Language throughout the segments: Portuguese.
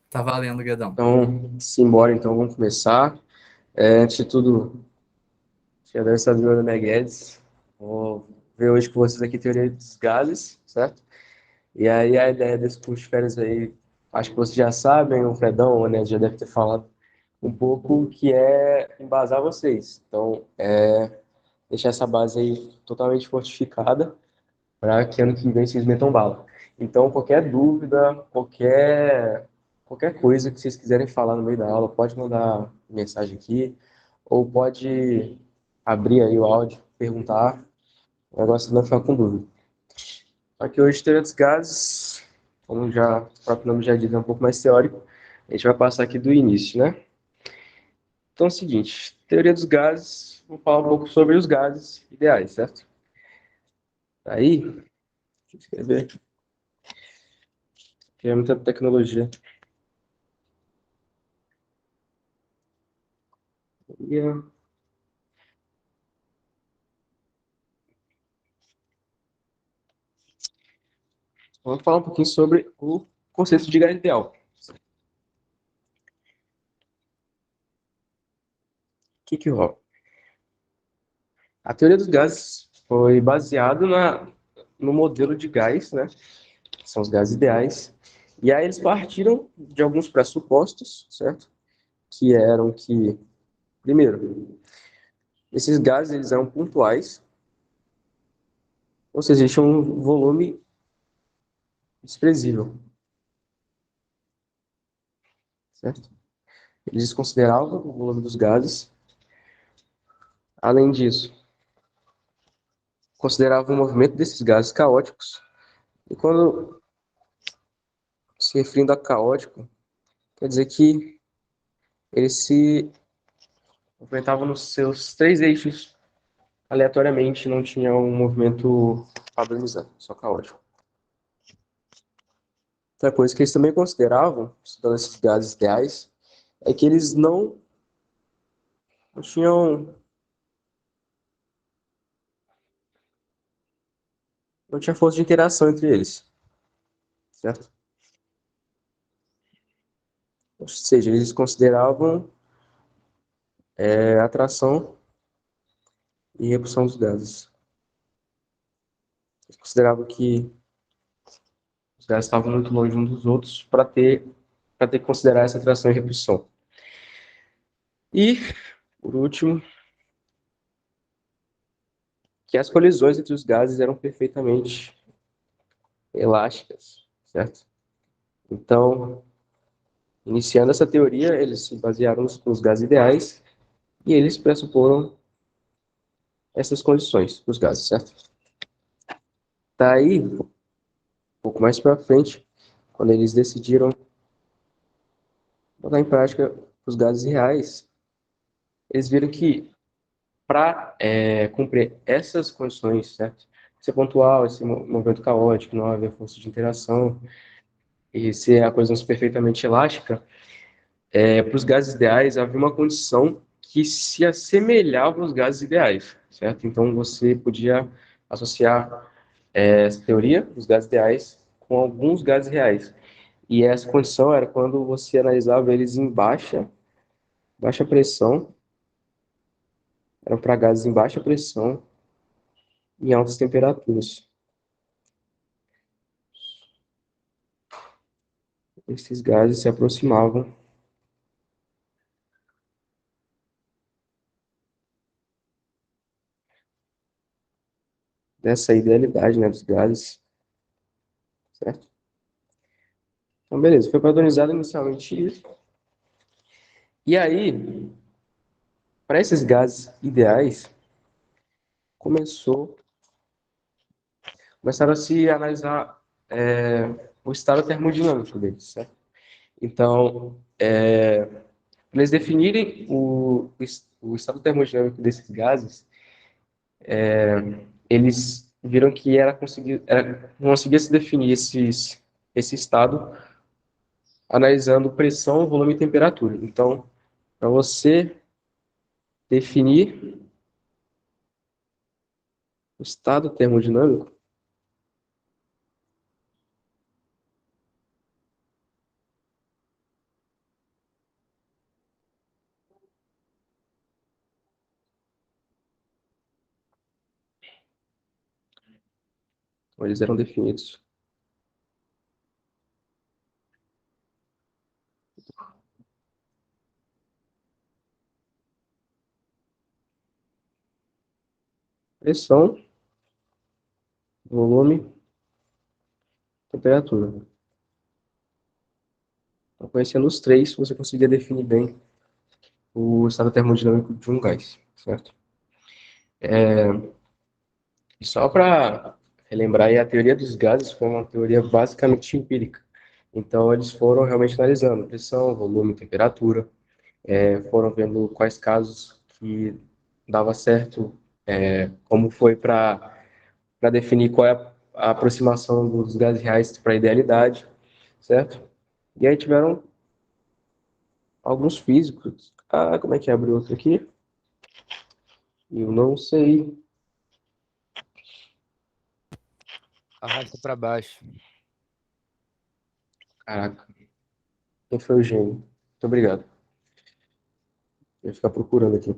Tá valendo, Guedão. Então, simbora, então, vamos começar. Antes de tudo, agradeço a Ana Guedes. Vou ver hoje com vocês aqui a teoria dos gases, certo? E aí a ideia desse curso de férias aí, acho que vocês já sabem, o Fredão, né, já deve ter falado um pouco, que é embasar vocês. Então, deixar essa base aí totalmente fortificada para que ano que vem vocês metam bala. Então, qualquer dúvida, qualquer coisa que vocês quiserem falar no meio da aula, pode mandar mensagem aqui, ou pode abrir aí o áudio, perguntar. O negócio não ficar com dúvida. Aqui hoje, teoria dos gases, como já, o próprio nome já diz, é um pouco mais teórico. A gente vai passar aqui do início, né? Então é o seguinte, teoria dos gases, vou falar um pouco sobre os gases ideais, certo? Aí, deixa eu escrever aqui, que é muita tecnologia. Vamos falar um pouquinho sobre o conceito de gás ideal. O que rola? A teoria dos gases foi baseada no modelo de gás, né? Que são os gases ideais. E aí eles partiram de alguns pressupostos, certo? Que eram que, primeiro, esses gases eles eram pontuais, ou seja, eles tinham um volume desprezível, certo? Eles consideravam o volume dos gases. Além disso, consideravam o movimento desses gases caóticos. E quando se referindo a caótico, quer dizer que eles se movimentavam nos seus três eixos aleatoriamente, não tinha um movimento padronizado, só caótico. Outra coisa que eles também consideravam, estudando esses gases ideais, é que eles não tinham, não tinha força de interação entre eles, certo? Ou seja, eles consideravam atração e repulsão dos gases. Eles consideravam que os gases estavam muito longe uns dos outros para ter que considerar essa atração e repulsão. E, por último, que as colisões entre os gases eram perfeitamente elásticas, certo? Então, iniciando essa teoria, eles se basearam nos gases ideais e eles pressuporam essas condições dos gases, certo? Daí, um pouco mais para frente, quando eles decidiram botar em prática os gases reais, eles viram que para cumprir essas condições, certo? Ser pontual, esse movimento caótico, não haver força de interação e ser a coisa perfeitamente elástica, para os gases ideais havia uma condição que se assemelhava aos gases ideais, certo? Então você podia associar essa teoria dos gases ideais com alguns gases reais. E essa condição era quando você analisava eles em baixa pressão, eram para gases em baixa pressão e altas temperaturas. Esses gases se aproximavam dessa idealidade, né, dos gases, certo? Então, beleza, foi padronizado inicialmente isso. E aí, para esses gases ideais, começaram a se analisar o estado termodinâmico deles, certo? Então, para eles definirem o estado termodinâmico desses gases, eles viram que não conseguia se definir esse estado analisando pressão, volume e temperatura. Então, para você definir o estado termodinâmico, Eles eram definidos. Pressão, volume, temperatura. Então, conhecendo os três, você conseguia definir bem o estado termodinâmico de um gás, certo? E só para relembrar, aí, a teoria dos gases foi uma teoria basicamente empírica. Então, eles foram realmente analisando pressão, volume, temperatura, foram vendo quais casos que dava certo, como foi para definir qual é a aproximação dos gases reais para a idealidade, certo? E aí tiveram alguns físicos. Ah, como é que abre outro aqui? Eu não sei. Arrasta para baixo. Caraca, quem foi o gênio? Muito obrigado. Eu vou ficar procurando aqui.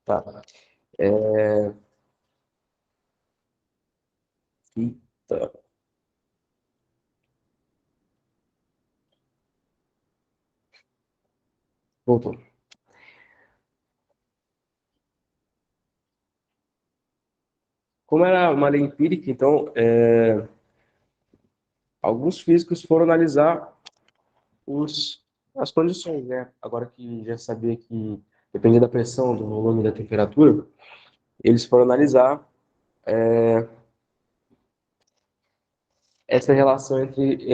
Tá. Eita. Voltou. Como era uma lei empírica, então, alguns físicos foram analisar as condições, né? Agora que já sabia que dependia da pressão, do volume e da temperatura, eles foram analisar essa relação entre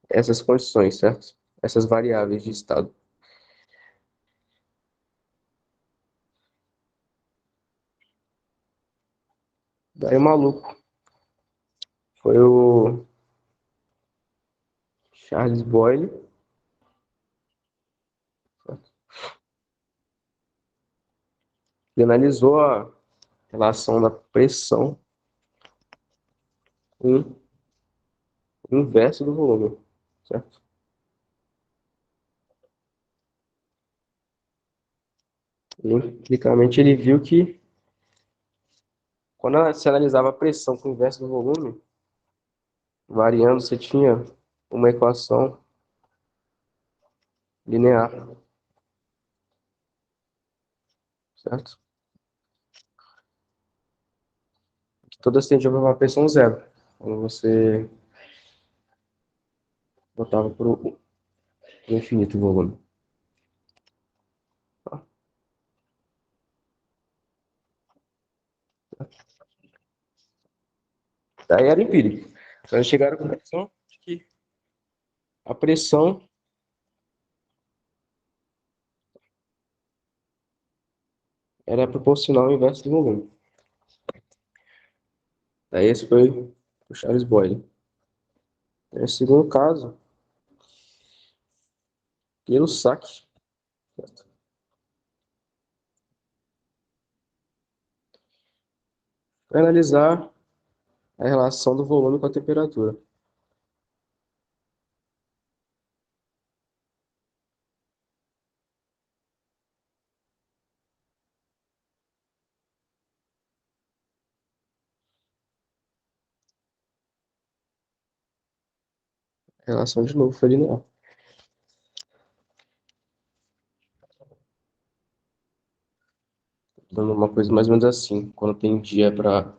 essas condições, certo? Essas variáveis de estado. Daí o maluco foi o Charles Boyle, certo? Ele analisou a relação da pressão com o inverso do volume, certo? E, empiricamente, ele viu que quando se analisava a pressão com o inverso do volume, variando, você tinha uma equação linear, certo? Que todas tendiam para uma pressão zero. Quando você botava para o infinito o volume. Tá? Daí era empírico. Então eles chegaram à conclusão de que a pressão era proporcional ao inverso do volume. Daí esse foi o Charles Boyle. No segundo caso, pelo saque, vai analisar a relação do volume com a temperatura. A relação de novo foi linear. Dando uma coisa mais ou menos assim, quando tem dia para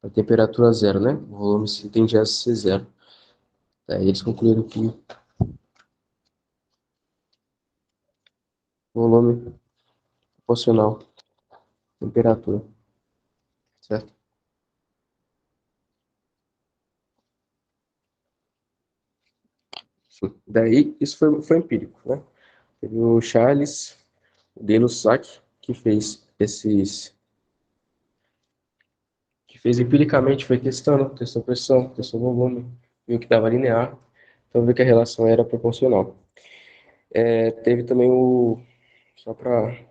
a temperatura zero, né? O volume se tende a ser zero. Daí eles concluíram que o volume proporcional à temperatura, certo? Sim. Daí isso foi empírico, né? Teve o Charles, o Gay-Lussac, que fez empiricamente, foi testando, testou pressão, testou volume, viu que dava linear, então viu que a relação era proporcional. Teve também só para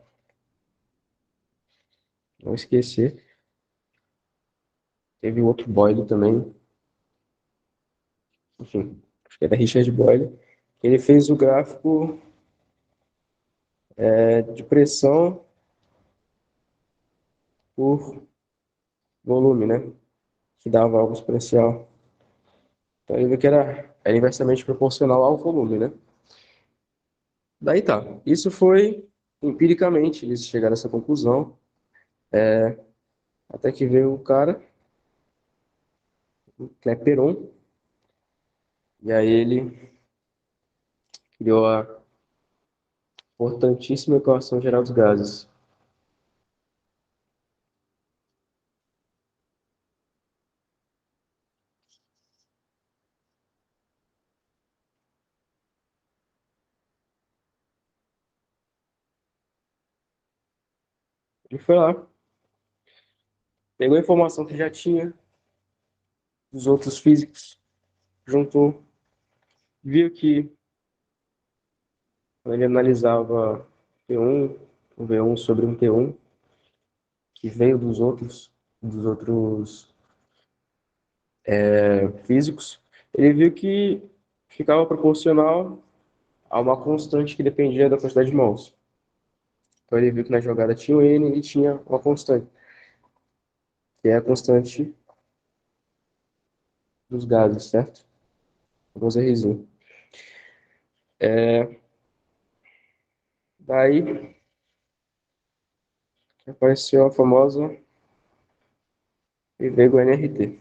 não esquecer, teve o outro Boyle também, enfim, acho que era Richard Boyle, ele fez o gráfico de pressão por volume, né? Que dava algo exponencial. Então ele viu que era inversamente proporcional ao volume, né? Daí tá. Isso foi empiricamente, eles chegaram a essa conclusão, até que veio o cara, o Clapeyron, e aí ele criou a importantíssima equação geral dos gases. Ele foi lá, pegou a informação que já tinha dos outros físicos, juntou, viu que quando ele analisava P1, um V1 sobre um T1, que veio dos outros físicos, ele viu que ficava proporcional a uma constante que dependia da quantidade de mols. Então ele viu que na jogada tinha o N e tinha uma constante, que é a constante dos gases, certo? Vamos Rzinho. Daí apareceu a famosa Ivego-NRT,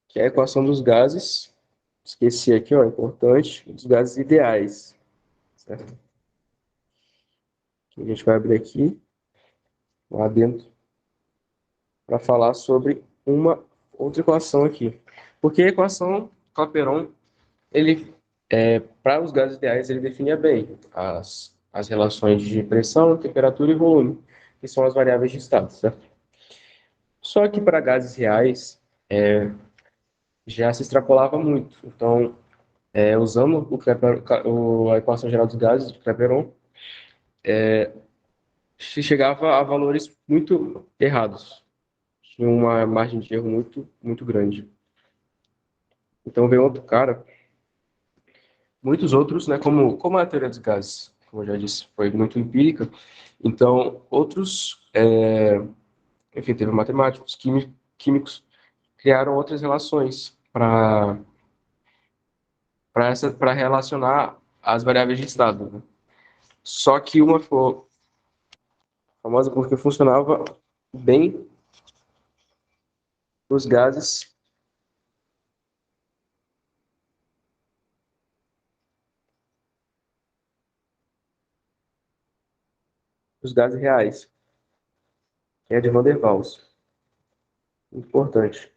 que é a equação dos gases. Esqueci aqui, ó, importante, dos gases ideais, certo? Que a gente vai abrir aqui, lá dentro, para falar sobre uma outra equação aqui. Porque a equação Clapeyron, ele, para os gases ideais, ele definia bem as relações de pressão, temperatura e volume, que são as variáveis de estado, certo? Só que para gases reais, já se extrapolava muito. Então, usando a equação geral dos gases de Clapeyron, se chegava a valores muito errados. Tinha uma margem de erro muito, muito grande. Então veio outro cara, muitos outros, né, como a teoria dos gases, como eu já disse, foi muito empírica. Então, outros, enfim, teve matemáticos, químicos, criaram outras relações para relacionar as variáveis de estado, né? Só que uma foi famosa porque funcionava bem os gases, os gases reais, que é de Van der Waals. Importante.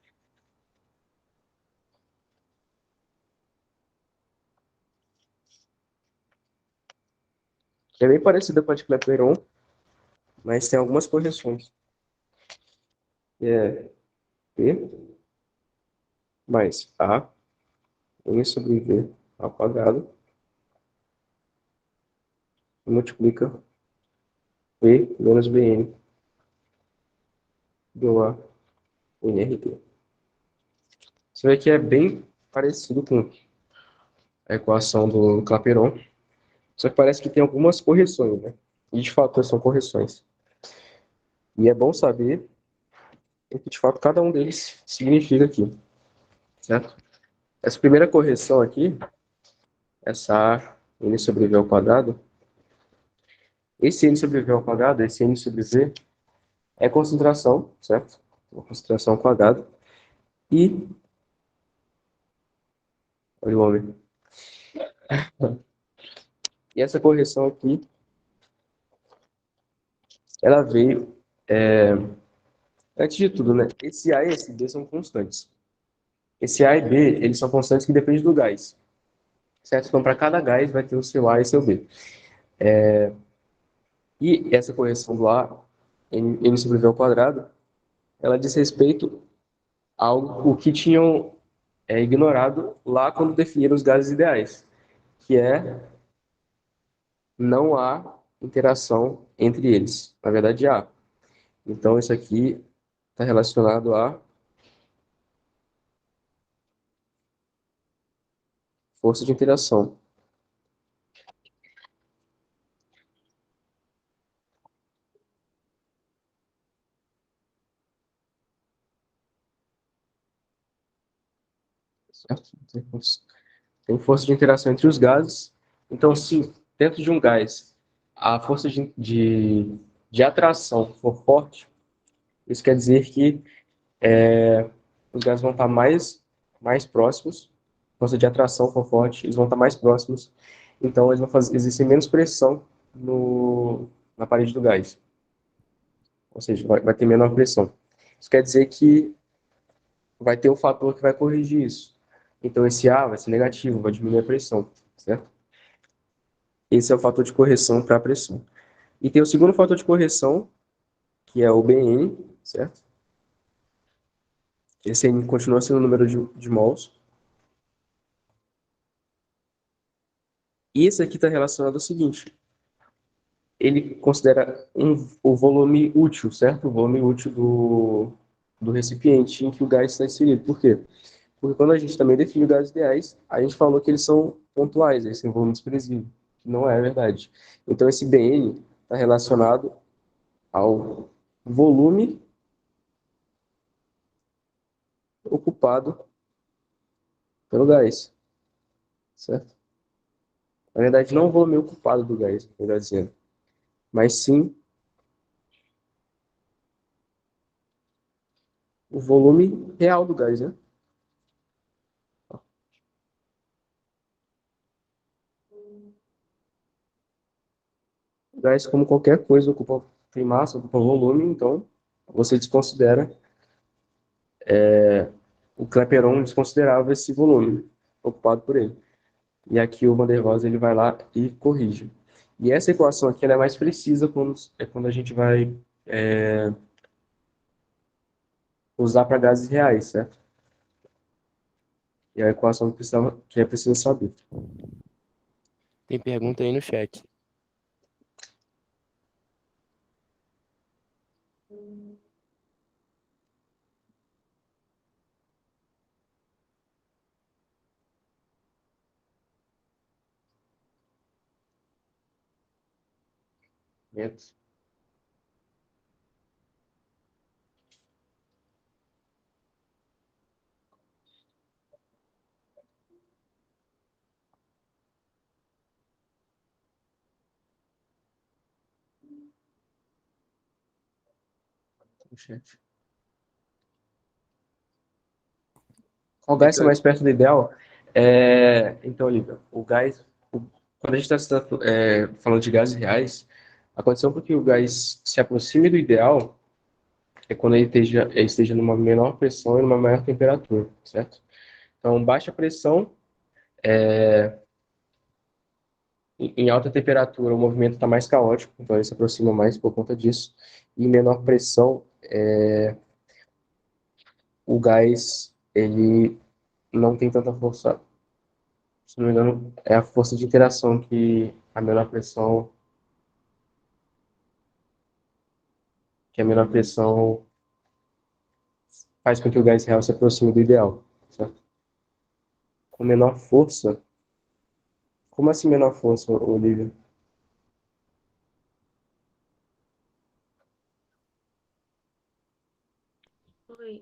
É bem parecida com a de Clapeyron, mas tem algumas correções. Que é P mais A, N sobre V ao quadrado, multiplica P menos Bn igual a NRT. Você vê que é bem parecido com a equação do Clapeyron, só que parece que tem algumas correções, né? E de fato são correções. E é bom saber o que de fato cada um deles significa aqui, certo? Essa primeira correção aqui, essa A N sobre V ao quadrado, esse N sobre V ao quadrado, esse N sobre V, é concentração, certo? Uma concentração ao quadrado. E, olha o homem. E essa correção aqui, ela veio, antes de tudo, né? Esse A e esse B são constantes. Esse A e B, eles são constantes que dependem do gás, certo? Então, para cada gás vai ter o seu A e seu B. E essa correção do A, N sobre V ao quadrado, ela diz respeito ao que tinham ignorado lá quando definiram os gases ideais, que é não há interação entre eles. Na verdade, há. Então, isso aqui está relacionado à força de interação. certo? Tem força de interação entre os gases. Então, se dentro de um gás a força de atração for forte, isso quer dizer que os gases vão estar mais próximos, força de atração for forte, eles vão estar mais próximos, então eles vão exercer menos pressão na parede do gás, ou seja, vai ter menor pressão. Isso quer dizer que vai ter um fator que vai corrigir isso. Então esse A vai ser negativo, vai diminuir a pressão, certo? Esse é o fator de correção para a pressão. E tem o segundo fator de correção, que é o Bn, certo? Esse N continua sendo o número de mols. E esse aqui está relacionado ao seguinte: ele considera o volume útil, certo? O volume útil do recipiente em que o gás está inserido. Por quê? Porque quando a gente também define os gases ideais, a gente falou que eles são pontuais, eles têm volume expressivo, que não é verdade. Então esse Bn está relacionado ao volume ocupado pelo gás, certo? Na verdade, não o volume ocupado do gás, melhor dizendo, mas sim o volume real do gás, né? O gás, como qualquer coisa, tem massa, ocupa volume, então você desconsidera, o Clapeyron desconsiderava esse volume ocupado por ele. E aqui o Van der Waals ele vai lá e corrige. E essa equação aqui ela é mais precisa quando a gente vai usar para gases reais, certo? E a equação que é preciso saber. Tem pergunta aí no chat. Certo? Qual gás está Então, mais perto do ideal? Então, Olivia, quando a gente está falando de gases reais, a condição para que o gás se aproxime do ideal é quando ele esteja numa menor pressão e numa maior temperatura, certo? Então, baixa pressão, em alta temperatura, o movimento está mais caótico, então ele se aproxima mais por conta disso. E em menor pressão, o gás ele não tem tanta força. Se não me engano, é a força de interação que a menor pressão faz com que o gás real se aproxime do ideal, certo? Com menor força, como assim menor força, Olivia?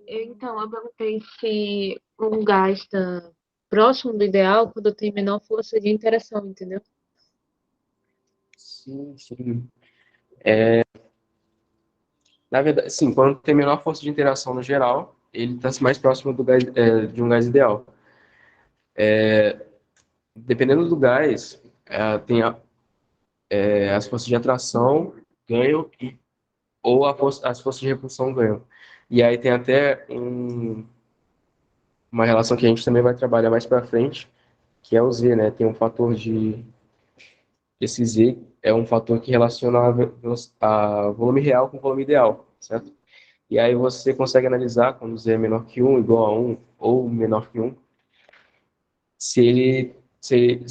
Então, eu perguntei se um gás está próximo do ideal quando tem menor força de interação, entendeu? Sim, sim. Na verdade, sim, quando tem menor força de interação no geral, ele está mais próximo de um gás ideal. Dependendo do gás, as forças de atração ganham ou as forças de repulsão ganham. E aí tem até uma relação que a gente também vai trabalhar mais para frente, que é o Z, né? Tem um fator de esse Z é um fator que relaciona a volume real com volume ideal, certo? E aí você consegue analisar quando Z é menor que um, igual a um ou menor que um, se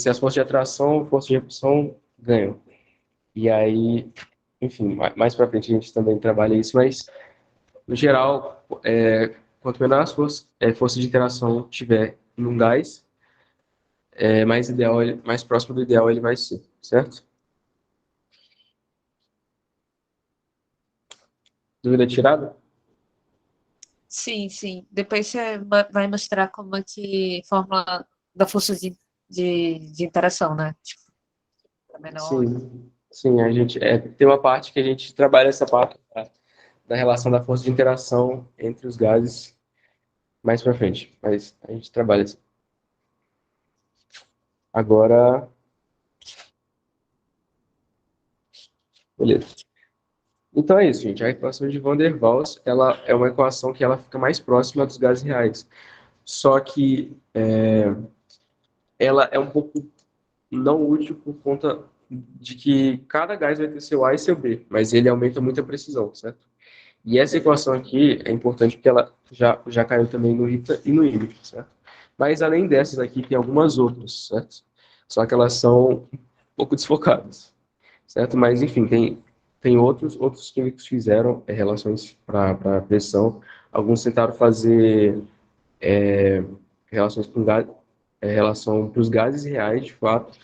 as forças de atração ou forças de repulsão ganham. E aí, enfim, mais para frente a gente também trabalha isso, mas no geral, quanto menor força de interação tiver em um gás, mais ideal, mais próximo do ideal ele vai ser, certo? Dúvida tirada? Sim, sim. Depois você vai mostrar como é que fórmula da força de interação, né? Tipo, é menor. Sim, a gente tem uma parte que a gente trabalha essa parte da relação da força de interação entre os gases mais para frente, mas a gente trabalha assim. Agora, beleza. Então é isso, gente. A equação de Van der Waals, ela é uma equação que ela fica mais próxima dos gases reais. Só que ela é um pouco não útil por conta de que cada gás vai ter seu A e seu B, mas ele aumenta muito a precisão, certo? E essa equação aqui é importante porque ela já caiu também no ITA e no IME, certo? Mas além dessas aqui, tem algumas outras, certo? Só que elas são um pouco desfocadas, certo? Mas enfim, tem outros químicos que fizeram relações para pressão. Alguns tentaram fazer relações com gás, relação para os gases reais, de fato,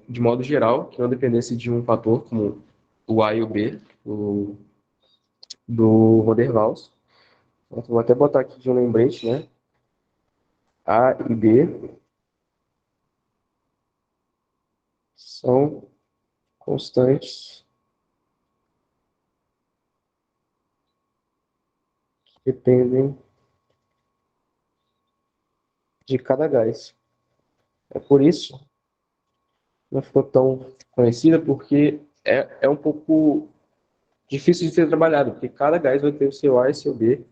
de modo geral, que não dependesse de um fator como o A e o B, do Van der Waals. Então, vou até botar aqui de um lembrete, né? A e B são constantes que dependem de cada gás. É por isso que não ficou tão conhecida, porque é um pouco difícil de ser trabalhado, porque cada gás vai ter o seu A e seu B,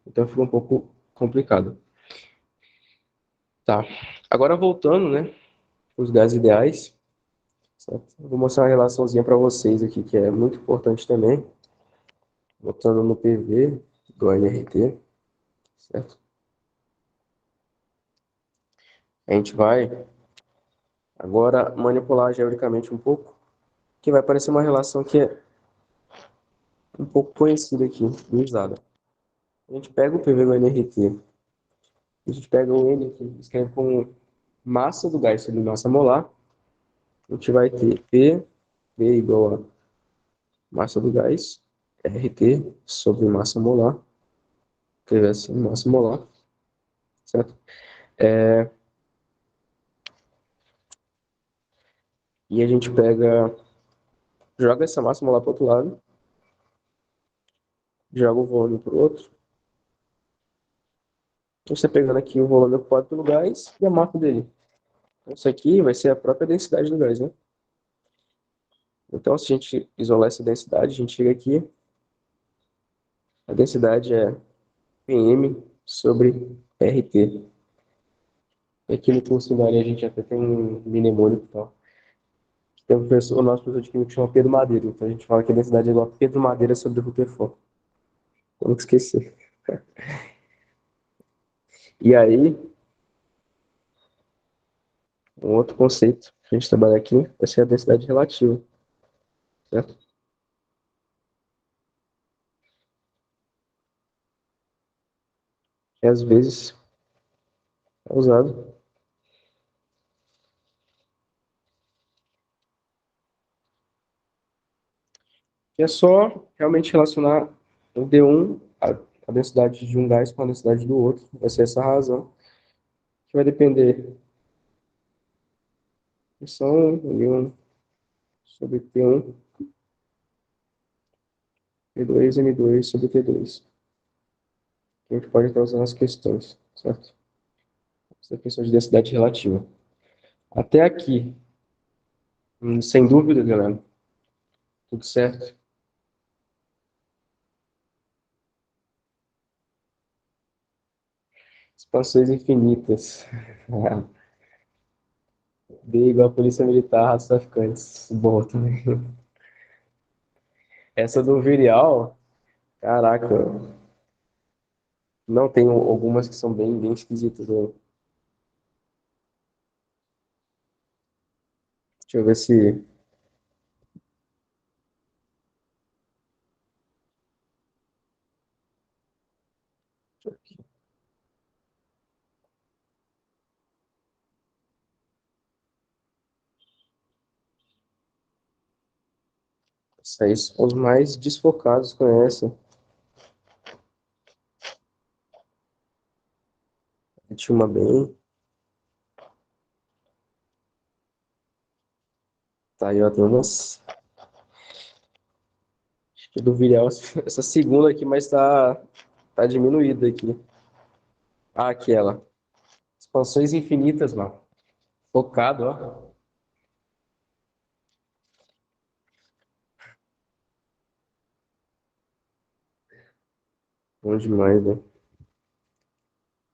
então fica um pouco complicado. Tá. Agora voltando, né, os gases ideais, certo? Eu vou mostrar uma relaçãozinha para vocês aqui, que é muito importante também, botando no PV do NRT, certo? A gente vai agora manipular geometricamente um pouco, que vai parecer uma relação que é um pouco conhecida aqui, usada. A gente pega o PV do NRT, a gente pega o N aqui, escreve como massa do gás sobre massa molar, a gente vai ter P igual a massa do gás, RT sobre massa molar, escrever assim, massa molar, certo? E a gente pega, joga essa massa molar para o outro lado, joga o volume para o outro. Então, você pegando aqui o volume ocupado pelo gás e a massa dele. Então, isso aqui vai ser a própria densidade do gás, né? Então, se a gente isolar essa densidade, a gente chega aqui, a densidade é Pm sobre RT. E aqui no curso da área a gente até tem um mnemônico e tal. Tem o nosso professor de química que chama Pedro Madeira. Então a gente fala que a densidade é igual a Pedro Madeira sobre Rutherford. Como que esquecer? E aí, um outro conceito que a gente trabalha aqui vai ser a densidade relativa, certo? Que às vezes é usado. Que é só realmente relacionar o D1, a densidade de um gás com a densidade do outro. Vai ser essa razão, que vai depender pressão, M1 sobre P1, P2, M2 sobre T2. Que a gente pode estar usando as questões, certo? Essa questão de densidade relativa. Até aqui, sem dúvida, galera, tudo certo? Expansões infinitas. D igual a Polícia Militar, ratos traficantes. Bom também. Essa do Virial, caraca, não tem algumas que são bem esquisitas, né? Deixa eu ver se. Esses são os mais desfocados com essa. Tinha uma bem. Tá aí, ó, tem umas. Acho que do Vilhel, essa segunda aqui, mas tá diminuída aqui. Ah, aquela. Expansões infinitas, mano. Focado, ó. Bom demais, né?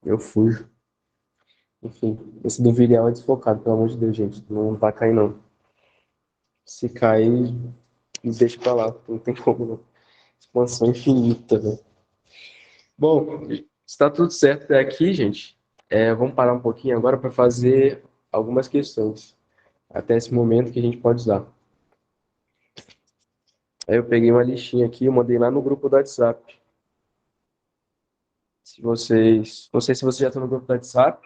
Eu fujo. Enfim, esse do Vilhel é desfocado, pelo amor de Deus, gente. Não vai cair, não. Se cair, deixa pra lá. Não tem como, não. Expansão infinita, velho. Bom, está tudo certo até aqui, gente. Vamos parar um pouquinho agora para fazer algumas questões. Até esse momento que a gente pode usar. Aí eu peguei uma listinha aqui, eu mandei lá no grupo do WhatsApp. Se vocês, não sei se vocês já estão no grupo do WhatsApp,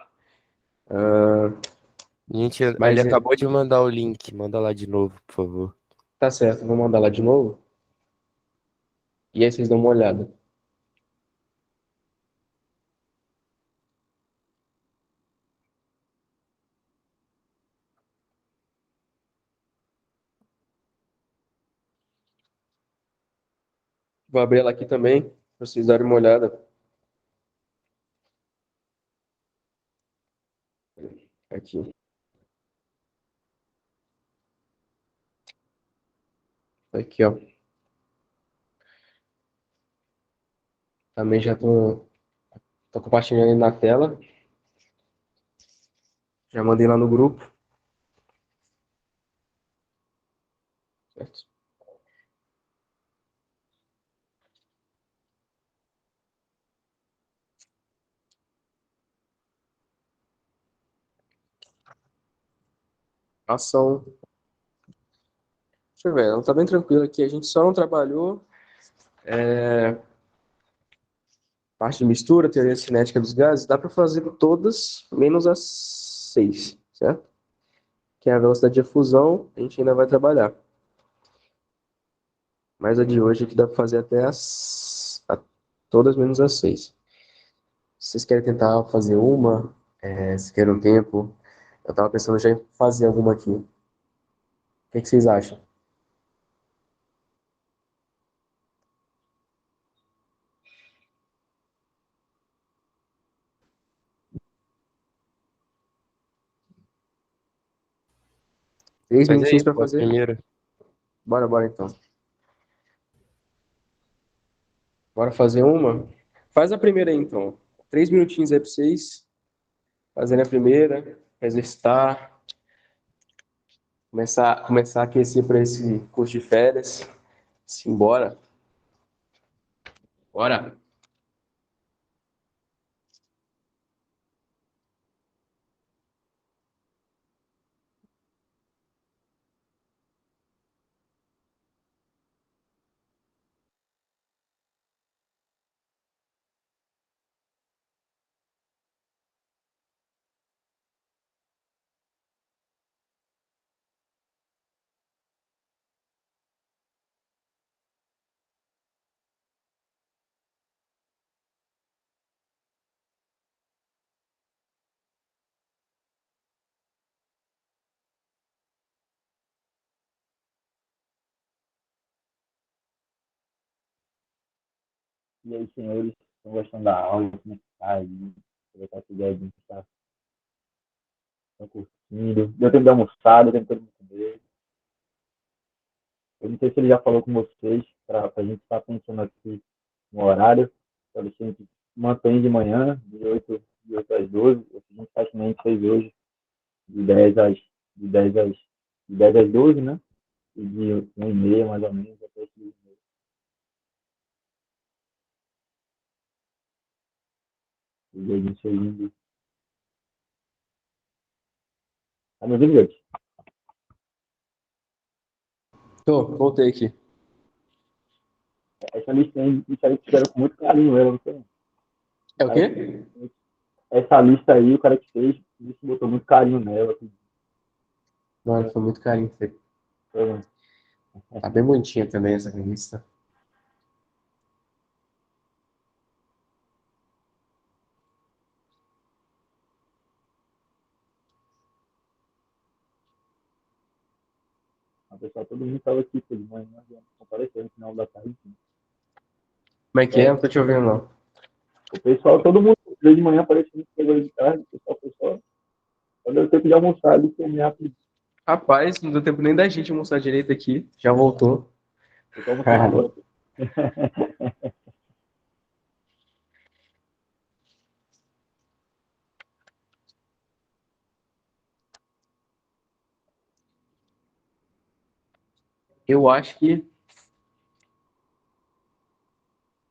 Gente, ele mas acabou de mandar o link. Manda lá de novo, por favor. tá certo, vou mandar lá de novo. E aí vocês dão uma olhada. Vou abrir ela aqui também, para vocês darem uma olhada. Aqui, aqui, ó. Também já tô compartilhando aí na tela. Já mandei lá no grupo, certo? Ação. Deixa eu ver, ela tá bem tranquila aqui. A gente só não trabalhou parte de mistura, teoria cinética dos gases. Dá para fazer todas, menos as 6, certo? Que é a velocidade de efusão, a gente ainda vai trabalhar. Mas a de hoje aqui dá para fazer até todas menos as 6. Se vocês querem tentar fazer uma, se querem um tempo, eu tava pensando já em fazer alguma aqui. O que vocês acham? 3 Faz minutinhos aí, para pô, a fazer? primeira. Bora, bora então. Bora fazer uma? Faz a primeira aí então. 3 minutinhos aí para vocês fazerem a primeira, exercitar, começar a aquecer para esse curso de férias. Simbora. Bora. E aí, senhores, estão gostando da aula? Como é que tá aí? Aproveitar essa ideia de estar curtindo. Deu tempo de almoçar, deu tempo de comer. Eu não sei se ele já falou com vocês, para a gente estar pensando aqui no horário, para ver se a gente mantém de manhã, de 8 às 12, ou se a gente faz como a gente fez hoje, de 10 às, de 10 às, de 10 às 12, né? E de 1h30, mais ou menos, até as 2h30. E a gente indo. Tá me ouvindo, gente? Tô, voltei aqui. Essa lista aí, isso aí fizeram com muito carinho, ela, não sei. É o quê? Essa lista aí, o cara que fez, disse que botou muito carinho nela. Assim, Mano, foi muito carinho. foi, Tá bem bonitinha também essa revista. A pessoa, todo mundo estava aqui, pô, de manhã, comparecendo no final da tarde. Enfim. Como é que é? Não tô te ouvindo, não. O pessoal, todo mundo veio de manhã, aparecendo, chegou de tarde, o pessoal foi só. Quando eu tempo de almoçar ali, terminar, Rapaz, não deu tempo nem da gente almoçar direito aqui. Já voltou. eu tô almoçando agora. Eu acho que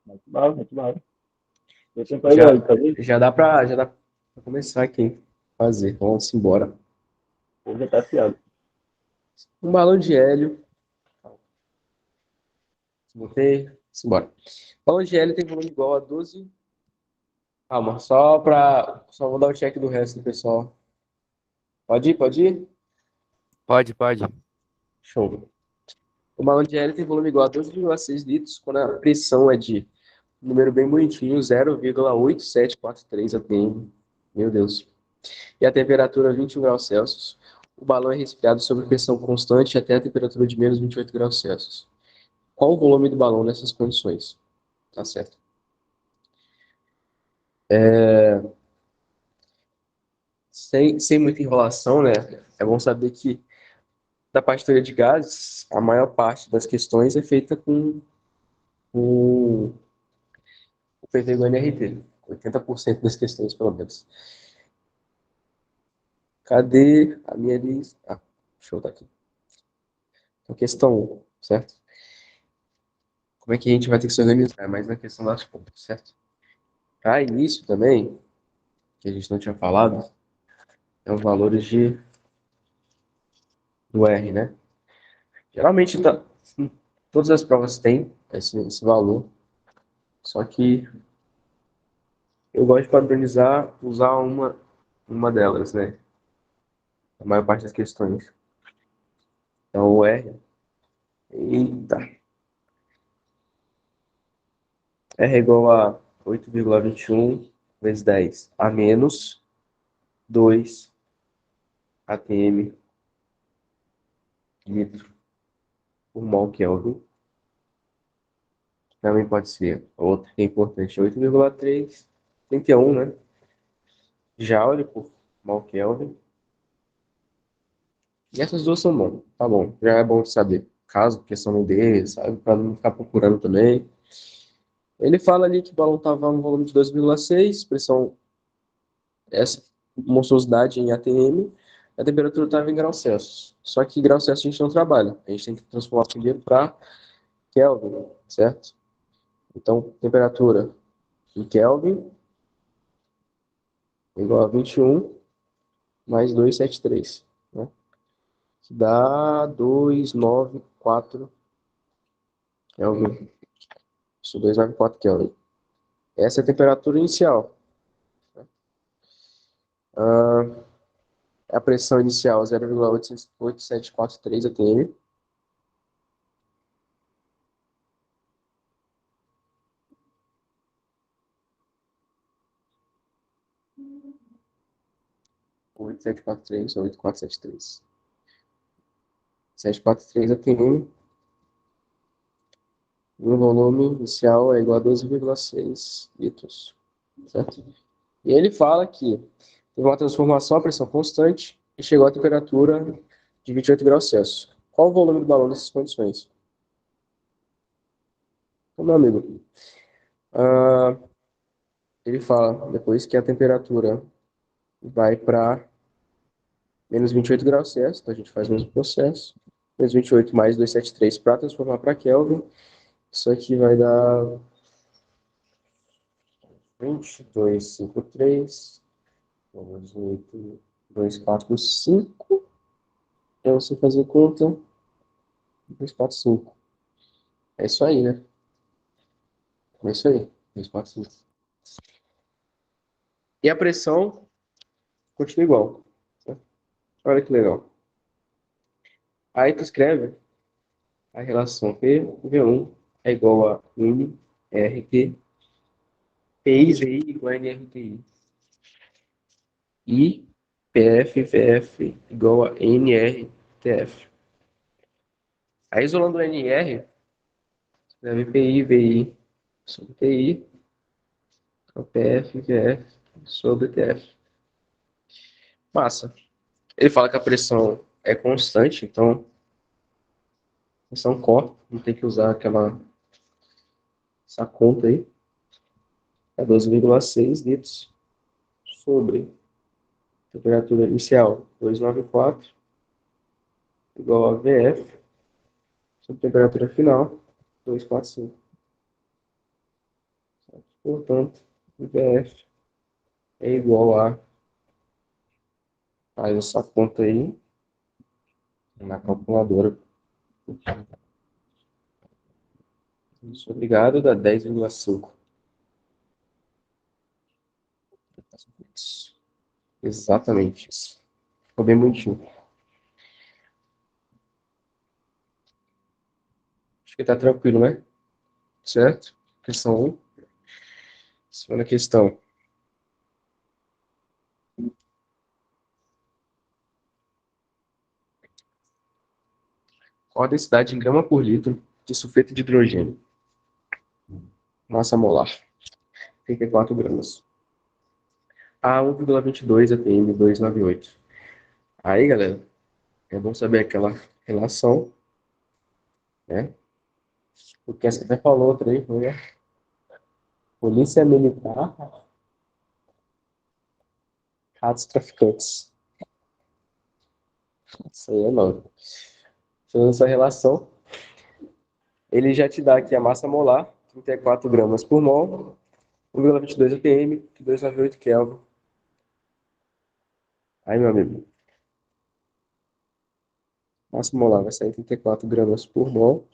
Mete bala, mete bala. Eu tempo aí, já, galera, tá vendo? já dá pra começar aqui. Fazer. Vamos embora. Hoje já tá afiado. Um balão de hélio. Botei. Simbora. Balão de hélio tem volume igual a 12. Calma, Só vou dar o check do resto do pessoal. Pode ir, pode ir? Pode, pode. Show. O balão de hélio tem volume igual a 12,6 litros, quando a pressão é de um número bem bonitinho, 0,8743 atm. Meu Deus. E a temperatura 21 graus Celsius. O balão é resfriado sob pressão constante até a temperatura de menos 28 graus Celsius. Qual o volume do balão nessas condições? Tá certo. Sem muita enrolação, né? É bom saber que da partilha de gases, a maior parte das questões é feita com o PV NRT. 80% das questões, pelo menos. Cadê a minha lista? Ah, deixa eu botar aqui. Então, questão 1, certo? Como é que a gente vai ter que se organizar? É mais na questão das contas, certo? A início também, que a gente não tinha falado, é os valores do R, né? Geralmente, todas as provas têm esse valor, só que eu gosto de padronizar, usar uma delas, né? A maior parte das questões. Então, o R, eita, R é igual a 8,21 vezes 10 a menos 2 atm litro por mol Kelvin. Também pode ser outra que é importante, 8,3, 31, né? Joule por mol Kelvin. E essas duas são bom, tá bom. Já é bom de saber. Caso a questão não dê, sabe? Para não ficar procurando também. Ele fala ali que o balão estava no volume de 2,6, pressão, essa monstruosidade em atm, a temperatura estava em graus Celsius. Só que graus Celsius a gente não trabalha. A gente tem que transformar primeiro para Kelvin, certo? Então, temperatura em Kelvin é igual a 21 mais 273, né? Que dá 294 Kelvin. Isso, 294 Kelvin. Essa é a temperatura inicial. A pressão inicial 0,8743 atm. Oito sete quatro três ou 8473. 743 atm. E o volume inicial é igual a 12,6 litros. Certo? E ele fala que teve uma transformação à pressão constante e chegou à temperatura de 28 graus Celsius. Qual o volume do balão nessas condições? Então, meu amigo, ah, ele fala depois que a temperatura vai para menos 28 graus Celsius, então a gente faz o mesmo processo. Menos 28 mais 273 para transformar para Kelvin. Isso aqui vai dar 22,53, menos 8, 245. Para você fazer conta, 245. É isso aí, né? É isso aí, 245. E a pressão continua igual. Tá? Olha que legal. Aí tu escreve a relação P, V1 é igual a NRT, PI, VI igual a NRTI. E PF, VF igual a NRTF. Aí, isolando o NR, escreve PI, VI sobre TI, então PF, VF sobre TF. Massa. Ele fala que a pressão é constante, então pressão corta, não tem que usar essa conta aí. É 12,6 litros sobre temperatura inicial 294 igual a VF sobre temperatura final 245. Portanto, VF é igual a, faz essa conta aí na calculadora. Isso, obrigado, dá 10,5. Exatamente isso. Ficou bem bonitinho. Acho que tá tranquilo, né? Certo? Questão 1. Segunda questão. Qual a densidade em grama por litro de sulfeto de hidrogênio? Massa molar. 34 gramas. A 1,22 ATM 298. Aí, galera, é bom saber aquela relação, né? Porque você até falou outra aí, foi a Polícia Militar, ratos traficantes. Isso aí é novo. Fazendo essa relação, ele já te dá aqui a massa molar, 34 gramas por mol, 1,22 atm, 298 Kelvin. Aí, meu amigo, massa molar vai sair 34 gramas por mol,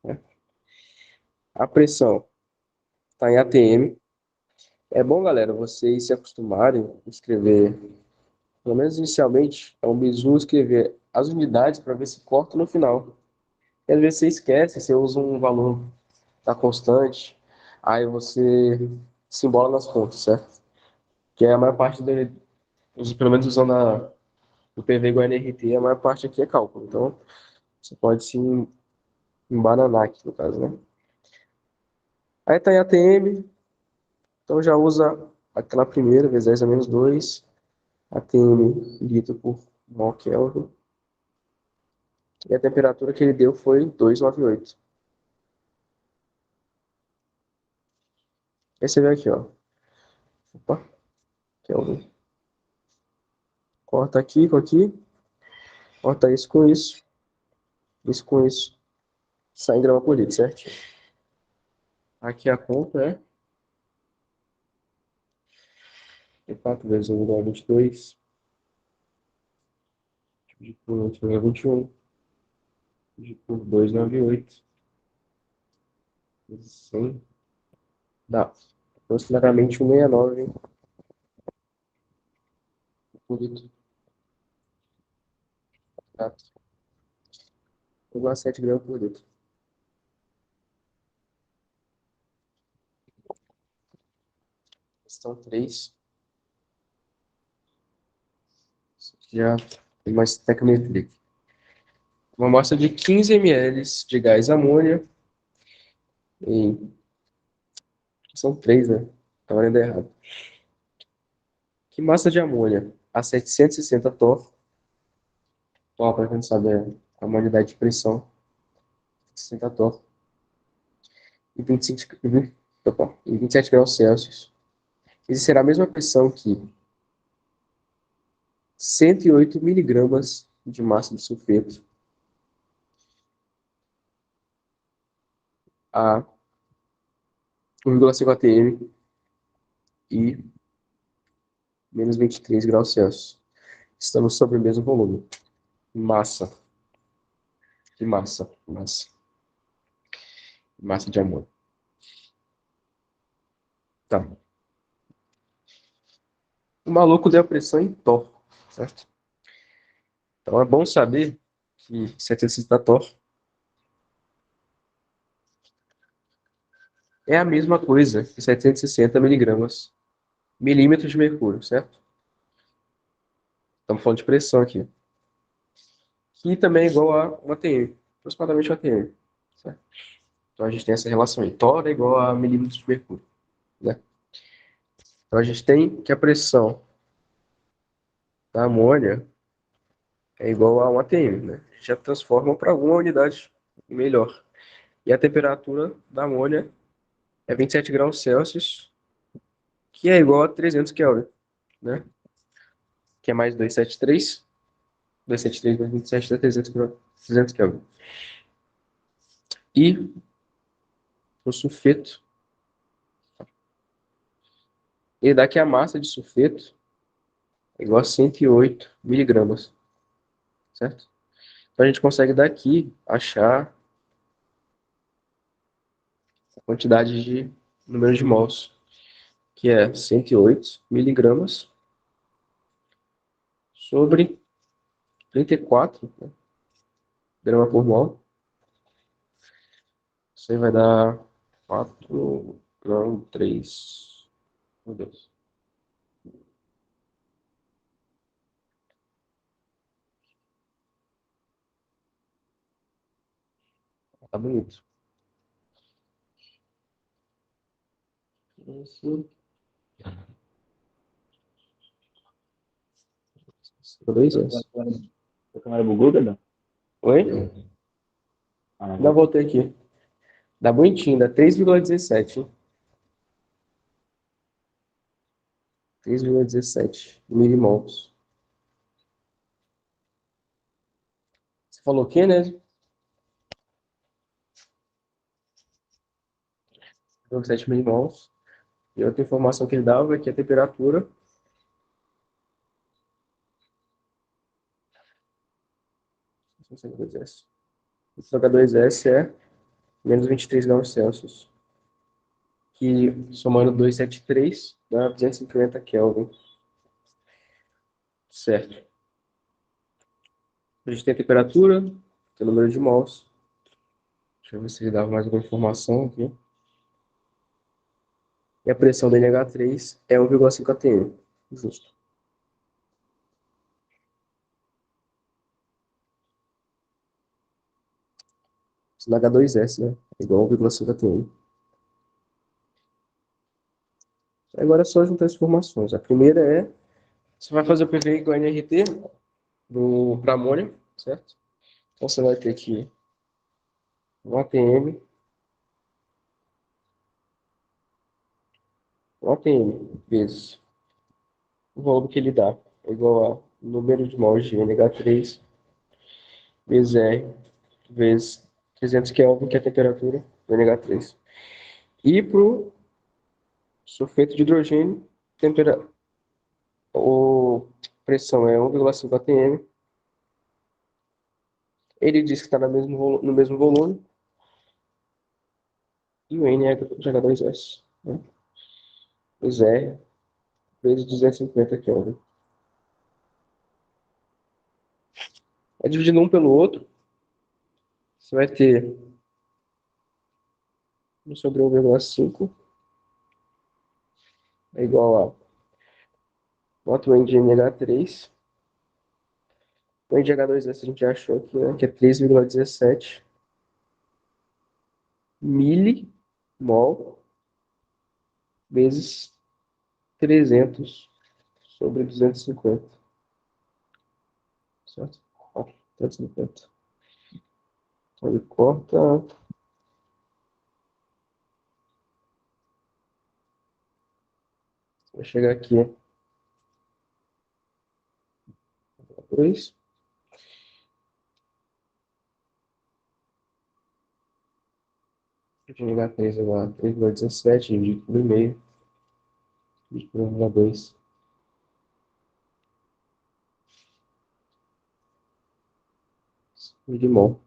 né? A pressão está em atm. É bom, galera, vocês se acostumarem a escrever, pelo menos inicialmente, é um bizu escrever as unidades para ver se corta no final. E às vezes você esquece, você usa um valor da constante, aí você se embola nas contas, certo? Que é a maior parte pelo menos usando o PV igual a NRT, a maior parte aqui é cálculo. Então, você pode se embananar aqui, no caso, né? Aí tá em ATM, então já usa aquela primeira, vezes 10 a menos 2, ATM litro por mol Kelvin. E a temperatura que ele deu foi 298. Aí você vê aqui, ó. Opa, Kelvin. Corta aqui com aqui, corta isso com isso, isso com isso. Sai em grama por litro, certo? Aqui a conta é 4 vezes 1,22, dividido por 8,21, dividido por 298, vezes 100, dá aproximadamente 169 por litro. 4,7 gramas por litro. Questão 3. Isso aqui já tem mais tecnometria. Uma amostra de 15 ml de gás amônia em... São 3, né? Estava lendo errado. Que massa de amônia a 760 torr. Para quem não sabe, é a unidade de pressão. 60 torr. E 25, opa, e 27 graus Celsius. Existirá a mesma pressão que 108 miligramas de massa de sulfeto a 1,5 atm e menos 23 graus Celsius. Estamos sobre o mesmo volume. Massa. Que massa. Massa. Massa de amônia. Tá. O maluco deu a pressão em torr, certo? Então é bom saber que 760 torr é a mesma coisa que 760 miligramas, milímetros de mercúrio, certo? Estamos falando de pressão aqui. que também é igual a 1 atm, aproximadamente 1 atm, certo? Então a gente tem essa relação aí, tora é igual a milímetros de mercúrio, né? Então a gente tem que a pressão da amônia é igual a 1 atm, né? A gente já transforma para alguma unidade melhor. E a temperatura da amônia é 27 graus Celsius, que é igual a 300 Kelvin, né? Que é mais 273. 273 mais 27 dá 300 Kelvin. E o sulfeto, ele dá que a massa de sulfeto é igual a 108 miligramas, certo? Então a gente consegue daqui achar a quantidade de número de mols, que é 108 miligramas sobre 34, né, grama por mol. Isso aí vai dar 4, não, 3, meu Deus. Tá bonito. Isso. 2 S. Sua câmera bugou, Dedão? Oi? Ah, não. Ainda voltei aqui. Dá bonitinho, dá 3,17. 3,17 milimols. Você falou o quê, né? 3,17 milimols. E outra informação que ele dava é que a temperatura o H2S é menos 23 graus Celsius, que somando 273 dá 250 Kelvin. Certo. A gente tem a temperatura, tem o número de mols. Deixa eu ver se ele dava mais alguma informação aqui. E a pressão da NH3 é 1,5 atm. Justo. Isso dá H2S, né? É igual a 1,5 atm. Agora é só juntar as informações. A primeira é, você vai fazer o PV igual a NRT para amônia, certo? Então você vai ter que 1 atm, 1 atm vezes o volume que ele dá é igual a número de mols de NH3 vezes R vezes 300 Kelvin, que é a temperatura do NH3. E para o sulfeto de hidrogênio, a pressão é 1,5 atm. Ele diz que está no mesmo volume. E o N é de H2S. Né? Vezes R vezes 250 Kelvin. É dividindo um pelo outro, você vai ter 1 sobre 1,5 é igual a 4 N de NH3. O N de H2S a gente já achou aqui, né, que é 3,17 milimol vezes 300 sobre 250. Certo? 250. Então ele corta. Vai chegar aqui. 2. Vou jogar 3 agora. 3,17 dividido por meio. Dividido por 1,2. Milimol.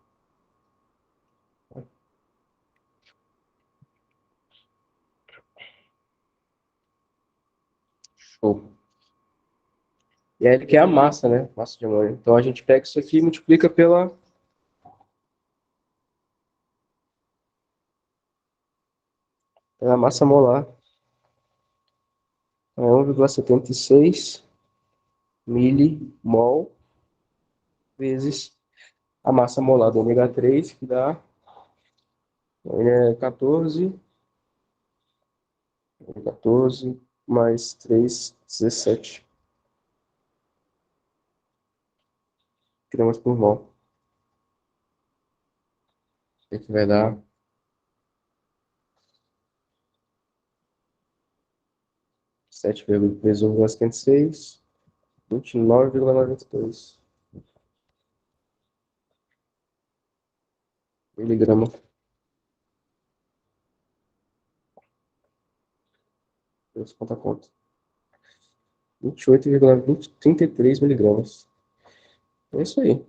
Show. E aí ele quer a massa, né? Massa de amônia. Então a gente pega isso aqui e multiplica pela massa molar. Então é 1,76 milimol vezes a massa molar do ômega 3, que dá 14, 14 mais 3, 17 gramas por mol. O que vai dar 7,3,56, 29,92 miligrama. Deus, conta a conta. 28,33 miligramas. É isso aí.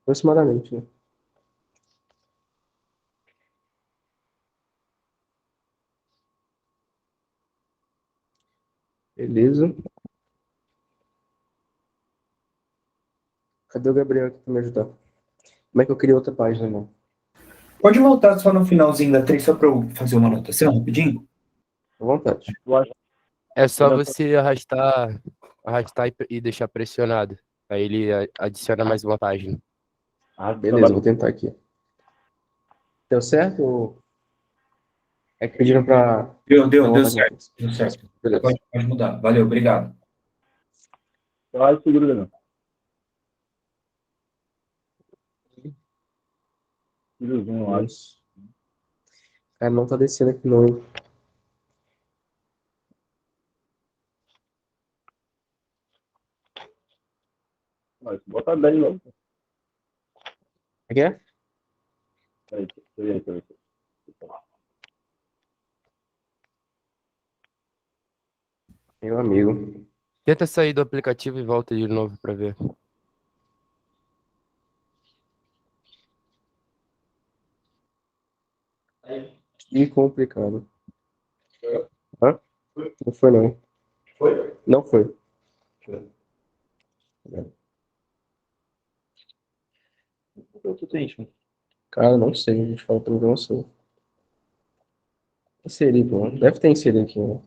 Aproximadamente, né? Beleza. Cadê o Gabriel aqui para me ajudar? Como é que eu queria outra página, não? Pode voltar só no finalzinho da 3, só para eu fazer uma anotação rapidinho? À vontade. Eu acho É só Não, você arrastar e deixar pressionado. Aí ele adiciona mais uma página. Beleza, vou tentar aqui. Deu certo? Ou é que pediram para... Deu certo. Deu certo. Beleza. Pode mudar. Valeu, obrigado. Eu acho seguro, não. Tirozinho, eu acho. Isso. Cara, não tá descendo aqui não, hein? Mas bota 10 logo. Aqui é? Peraí, deixa eu ver. Meu amigo. Tenta sair do aplicativo e volta de novo pra ver. Que complicado. Hã? Não foi, não. Foi? Não foi. Tu tem isso? Cara, não sei. A gente fala pelo que eu não sei. Inserir, pô. Deve ter inserido aqui, né?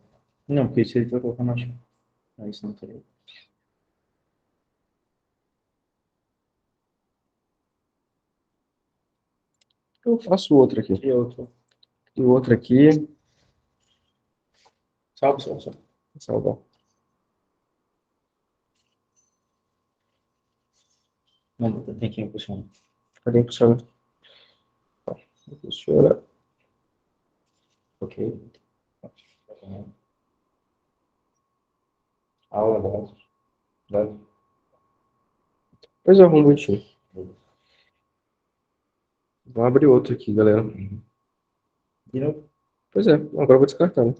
Não, porque isso ele vai colocar mais. Ah, isso não tem. Eu faço outro aqui. E outro? E o outro aqui. Salva. Salvar. Não, tem que ir por cima. Cadê que funciona? Funciona. Ok. Aula, vai. Depois eu arrumo um bonitinho. Vou abrir outro aqui, galera. De novo? Pois é, agora eu vou descartar, né?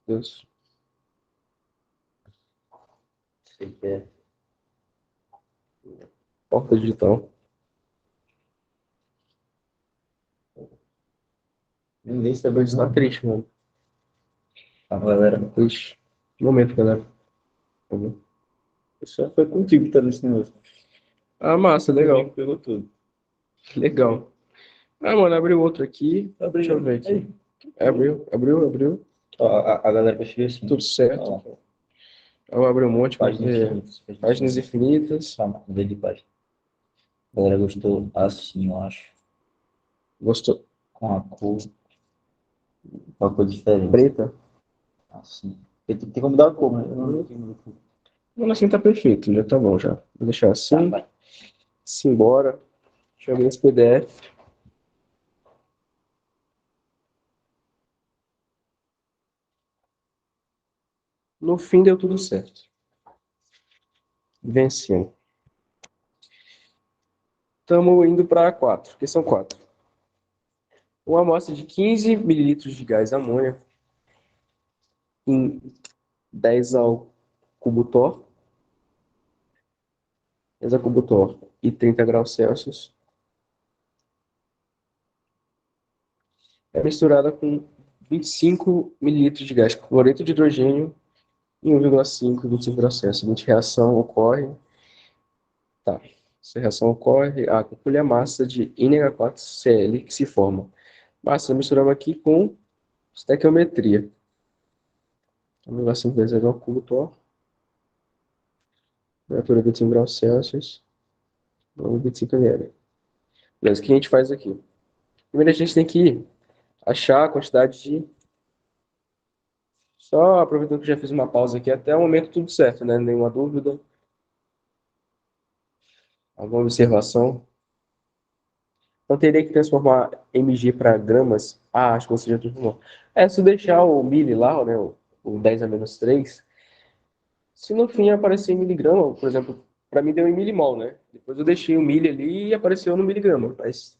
Deus. Sei que é. Porta digital. Ninguém sabe onde está triste, mano. A galera. Triste. Que momento, galera. Tá bom. Só foi contigo que tá nesse negócio. Ah, massa, legal. Pegou tudo. Legal. Ah, mano, abriu outro aqui. Deixa eu ver aqui. Abriu. Ó, a galera preferiu assim. Tudo certo. Ó, Eu abri um monte. páginas infinitas. Páginas infinitas. Mudei de página. A galera gostou assim, eu acho. Gostou? Com a cor. Uma cor diferente. Preta? Assim. Tem como mudar a cor, mas eu não tenho. Mano, assim tá perfeito. Já tá bom, já. Vou deixar assim. Vai. Simbora. Deixa eu abrir esse PDF. No fim deu tudo certo. Vencendo. Estamos indo para 4, que são 4. Uma amostra de 15 mililitros de gás amônia em 10 ao cubo Thor, 10 ao cubo Thor e 30 graus Celsius. É misturada com 25 mililitros de gás cloreto de hidrogênio em 1,5, 25 graus Celsius. A seguinte reação ocorre. Tá. Essa reação ocorre. Calcule a massa de NH4Cl que se forma. Massa misturamos aqui com estequiometria. 1,5 vezes H ao cubo Thor. Temperatura 25 graus Celsius. Vamos 25 ml. Beleza, o que a gente faz aqui? Primeiro a gente tem que achar a quantidade de... Só aproveitando que já fiz uma pausa aqui, até o momento tudo certo, né? Nenhuma dúvida, alguma observação. Então teria que transformar mg para gramas. Ah, acho que você já transformou. Se eu deixar o mili lá, né? O 10 a menos 3, se no fim aparecer em miligrama, por exemplo, para mim deu em milimol, né? Depois eu deixei o mili ali e apareceu no miligrama. Mas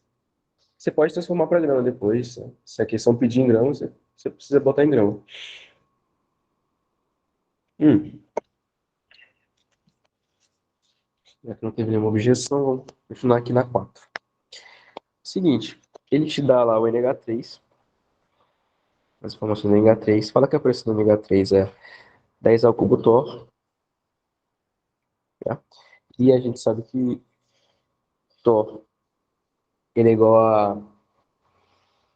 você pode transformar para grama depois, né? Se a questão pedir em gramas, você precisa botar em grama. Hum, Já que não teve nenhuma objeção, vamos continuar aqui na 4. Seguinte, ele te dá lá o NH3, as informações do NH3. Fala que a pressão do NH3 é 10 ao cubo Thor, tá? E a gente sabe que Thor ele é igual a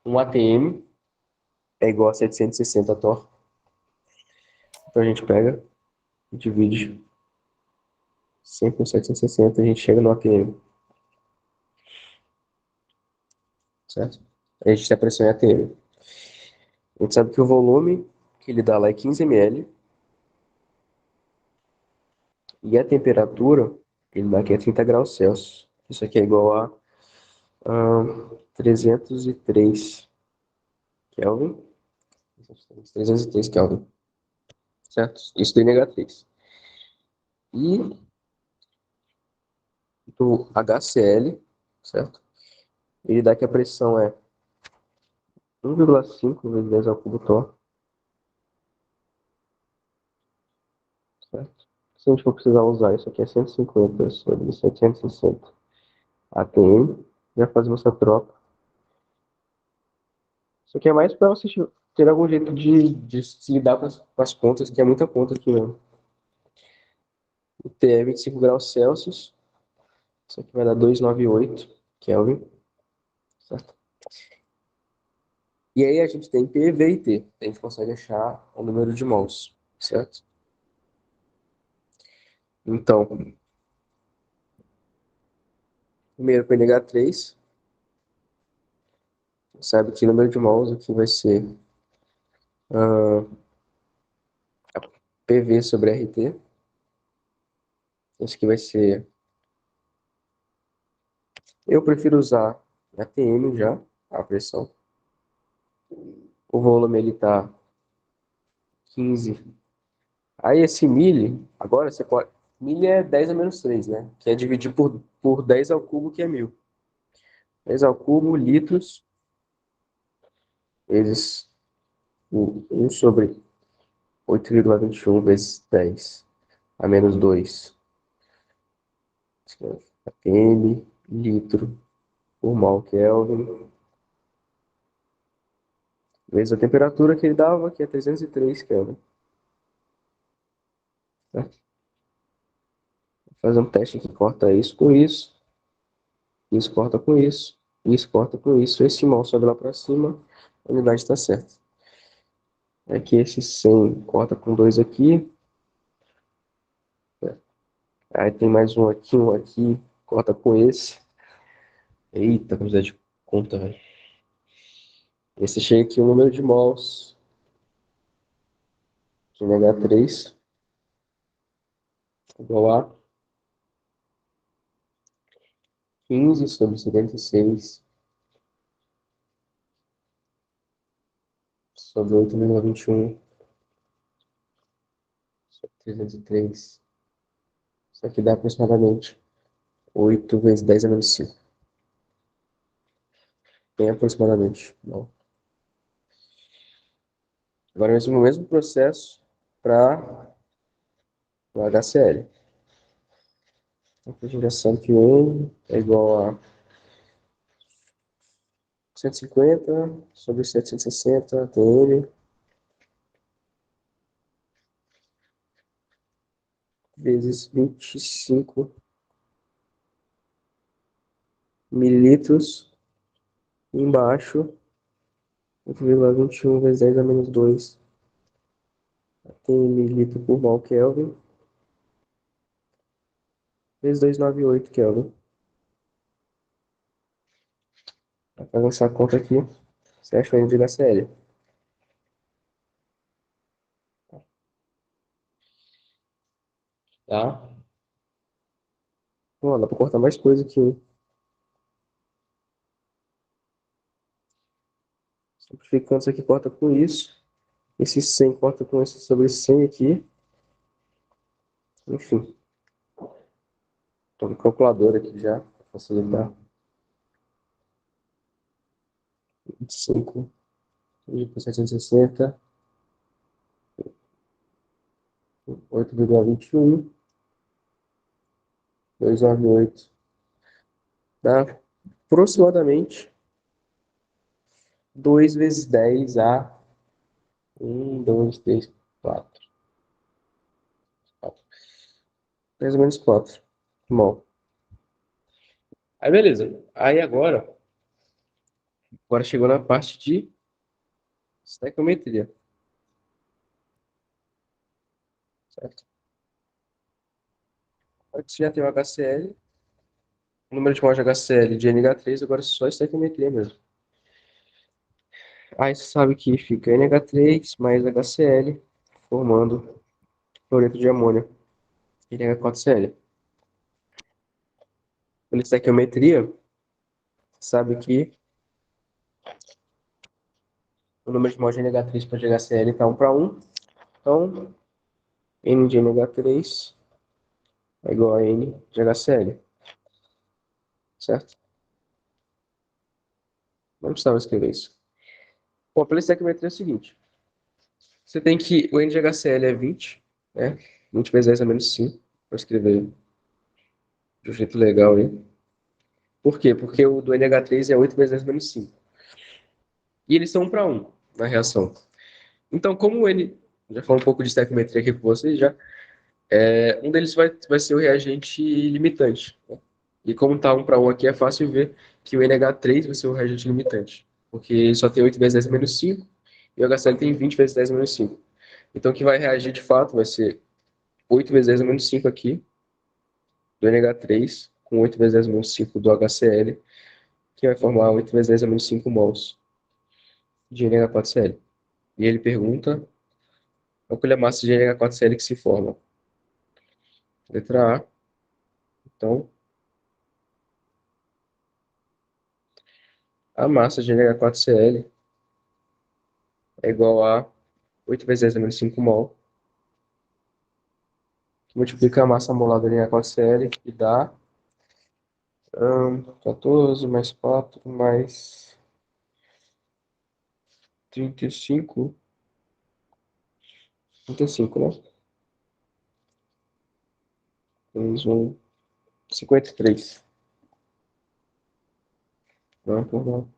1 atm, é igual a 760 Thor. Então a gente pega e divide 100 por 760, a gente chega no atm, certo? A gente tem a pressão em atm. A gente sabe que o volume que ele dá lá é 15 ml, e a temperatura ele dá aqui é 30 graus Celsius. Isso aqui é igual a 303 Kelvin. 303 Kelvin, certo? Isso do NH3. E do HCl, certo? Ele dá que a pressão é 1,5 vezes 10 ao cubo Thor, certo? Se a gente for precisar usar isso aqui é 150 sobre 760 atm, já fazemos essa troca. Isso aqui é mais para você ter algum jeito de se lidar com as contas, que é muita conta aqui mesmo. O T é 25 graus Celsius, isso aqui vai dar 298 Kelvin, certo? E aí a gente tem P, V e T. A gente consegue achar o número de mols, certo? Então, primeiro para NH3, sabe que o número de mols aqui vai ser PV sobre RT. Isso aqui vai ser... Eu prefiro usar ATM já, a pressão. O volume ele tá 15. Aí esse mili, agora você pode... Mili é 10 a menos 3, né? Que é dividir por 10 ao cubo, que é 1000. 10 ao cubo, litros, vezes o 1 sobre 8,21 vezes 10 a menos 2. ATM, litro, por mol Kelvin, vezes a temperatura que ele dava, que é 303 Kelvin. Certo? Vou fazer um teste aqui, corta isso com isso, isso corta com isso, isso corta com isso, esse mol sobe lá para cima, a unidade está certa. Aqui esse 100 corta com 2 aqui, aí tem mais um aqui, corta com esse. Eita, quantidade de conta, velho. Esse chega aqui o número de mols de NH3 igual a 15 sobre 76 sobre 8,21 sobre 303. Isso aqui dá aproximadamente 8 vezes 10 a menos 5. Bem aproximadamente. Bom. Agora o mesmo processo para o HCl. Então, a gente já sabe que o é igual a 150 sobre 760 atm vezes 25 mililitros embaixo 8,21 vezes 10 a menos 2 atm mililitro por mol Kelvin vezes 298 Kelvin. Vai fazer essa conta aqui. Você acha o N de HCl? Tá? Ó, dá pra cortar mais coisa aqui, hein? Simplificando isso aqui, corta com isso. Esse 100 corta com esse sobre 100 aqui. Enfim. Tô no calculador aqui já, pra facilitar. 25 por 760. 8,21. 298. Dá aproximadamente 2 vezes 10 a 2, 3, 4. Mais ou menos 4. Bom. Aí beleza. Aí agora chegou na parte de estequiometria. Certo? Agora que você já tem o HCl, o número de mols de HCl de NH3, agora é só estequiometria mesmo. Aí você sabe que fica NH3 mais HCl, formando cloreto de amônio, NH4Cl. Pela estequiometria, sabe que o número de mols de NH3 para de HCl está 1 para 1. Então, N de NH3 é igual a N de HCl. Certo? Não precisava escrever isso. Bom, pela estequiometria é o seguinte. Você tem que... O N de HCl é 20, né? 20 vezes 10 é menos 5. Vou escrever de um jeito legal aí. Por quê? Porque o do NH3 é 8 vezes 10 menos 5. E eles são 1 para 1 na reação. Então, como o N... Já falei um pouco de estequiometria aqui com vocês já. Um deles vai ser o reagente limitante, né? E como tá 1 para 1 aqui, é fácil ver que o NH3 vai ser o reagente limitante. Porque ele só tem 8 vezes 10 menos 5 e o HCl tem 20 vezes 10 menos 5. Então, o que vai reagir de fato vai ser 8 vezes 10 menos 5 aqui, do NH3, com 8 vezes 10 menos 5 do HCl, que vai formar 8 vezes 10 menos 5 mols de NH4Cl. E ele pergunta qual é a massa de NH4Cl que se forma. Letra A. Então, a massa de NH4Cl é igual a 8 vezes 10 menos 5 mol, que multiplica a massa molar do NH4Cl e dá 14 mais 4 mais 35. 35, né? Mais 53. Não, por não.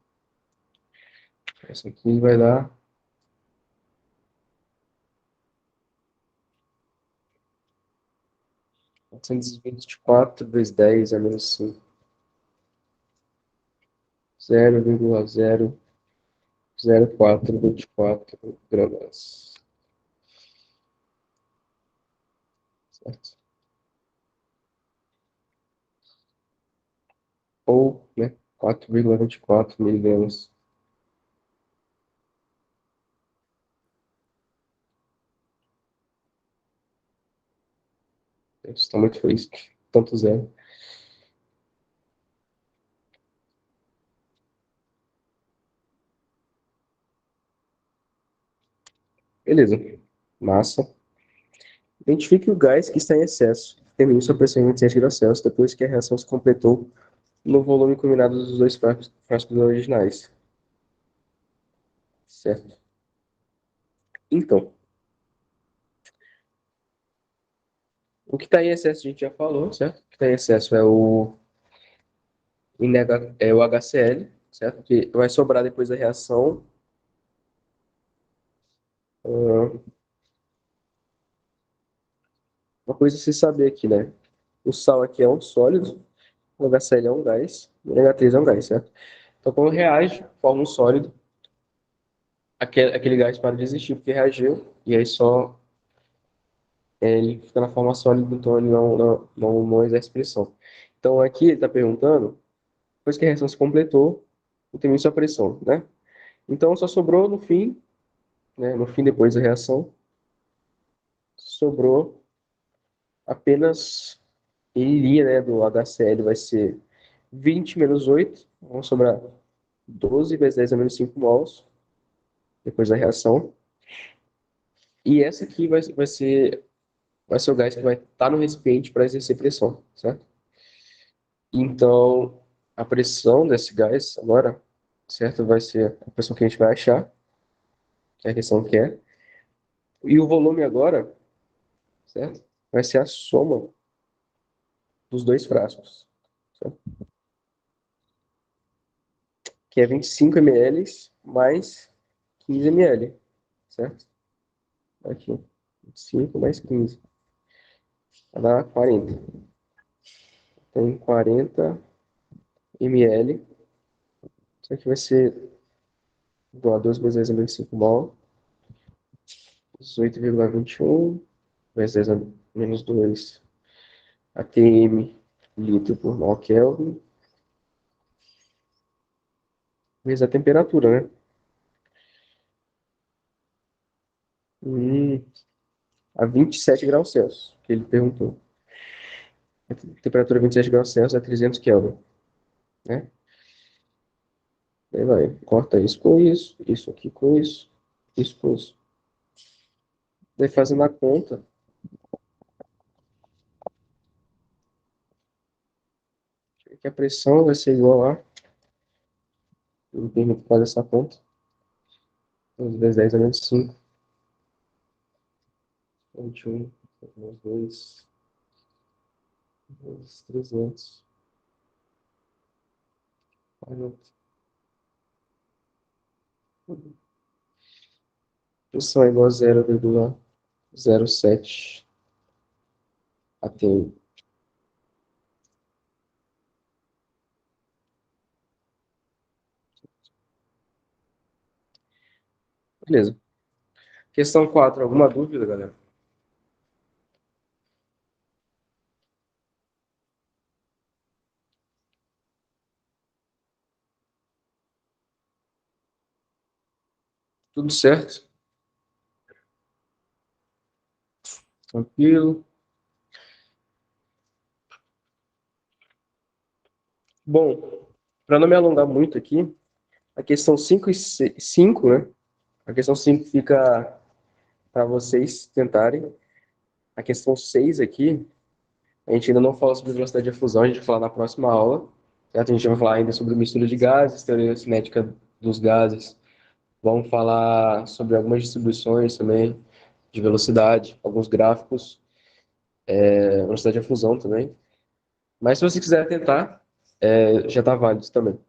Essa aqui vai dar 424 vezes 10 é menos 5. 0,00424 gramas. Certo? Ou, né, 4,24 miligramas. Estou muito feliz. Tanto zero. Beleza. Massa. Identifique o gás que está em excesso. Termine sua pressão em 27 graus Celsius depois que a reação se completou no volume combinado dos dois frascos originais. Certo? Então, o que está em excesso a gente já falou, certo? O que está em excesso é o HCl, certo? Que vai sobrar depois da reação. Uma coisa a se saber aqui, né? O sal aqui é um sólido, o HCl é um gás, e o NH3 é um gás, certo? Então, quando reage, forma um sólido, aquele gás para de existir porque reagiu, e aí só ele fica na forma sólida, então ele não exerce pressão. Então aqui ele está perguntando, depois que a reação se completou, determine sua pressão, né? Então só sobrou no fim, né? No fim depois da reação, sobrou apenas em linha, né, do HCl vai ser 20 menos 8, vão sobrar 12 vezes 10 a menos 5 mols, depois da reação. E essa aqui vai ser o gás que vai estar no recipiente para exercer pressão, certo? Então, a pressão desse gás agora, certo, vai ser a pressão que a gente vai achar, que é a questão que é. E o volume agora, certo, vai ser a soma dos dois frascos, certo? Que é 25 ml mais 15 ml, certo? Aqui, 25 mais 15, vai dar 40. Tem 40 ml, isso aqui vai ser igual a 2 vezes 10 a menos 5 mol, 18,21 vezes 10 a menos 2 atm litro por mol Kelvin, vezes a temperatura, né? A 27 graus Celsius, que ele perguntou. A temperatura 27 graus Celsius é 300 Kelvin, né? Aí vai, corta isso aqui com isso com isso. Daí fazendo a conta, que a pressão vai ser igual a, eu permito fazer essa conta, 2 vezes 10 a menos 5, 21, menos 2, vezes 300, 40. Pressão é igual a 0,07 atm. Beleza. Questão 4, alguma dúvida, galera? Tudo certo? Tranquilo? Bom, para não me alongar muito aqui, a questão 5 e 5, né? A questão 5 fica para vocês tentarem. A questão 6 aqui, a gente ainda não fala sobre velocidade de fusão, a gente vai falar na próxima aula, certo? A gente vai falar ainda sobre mistura de gases, teoria cinética dos gases. Vamos falar sobre algumas distribuições também de velocidade, alguns gráficos, velocidade de fusão também. Mas se você quiser tentar, já está válido também.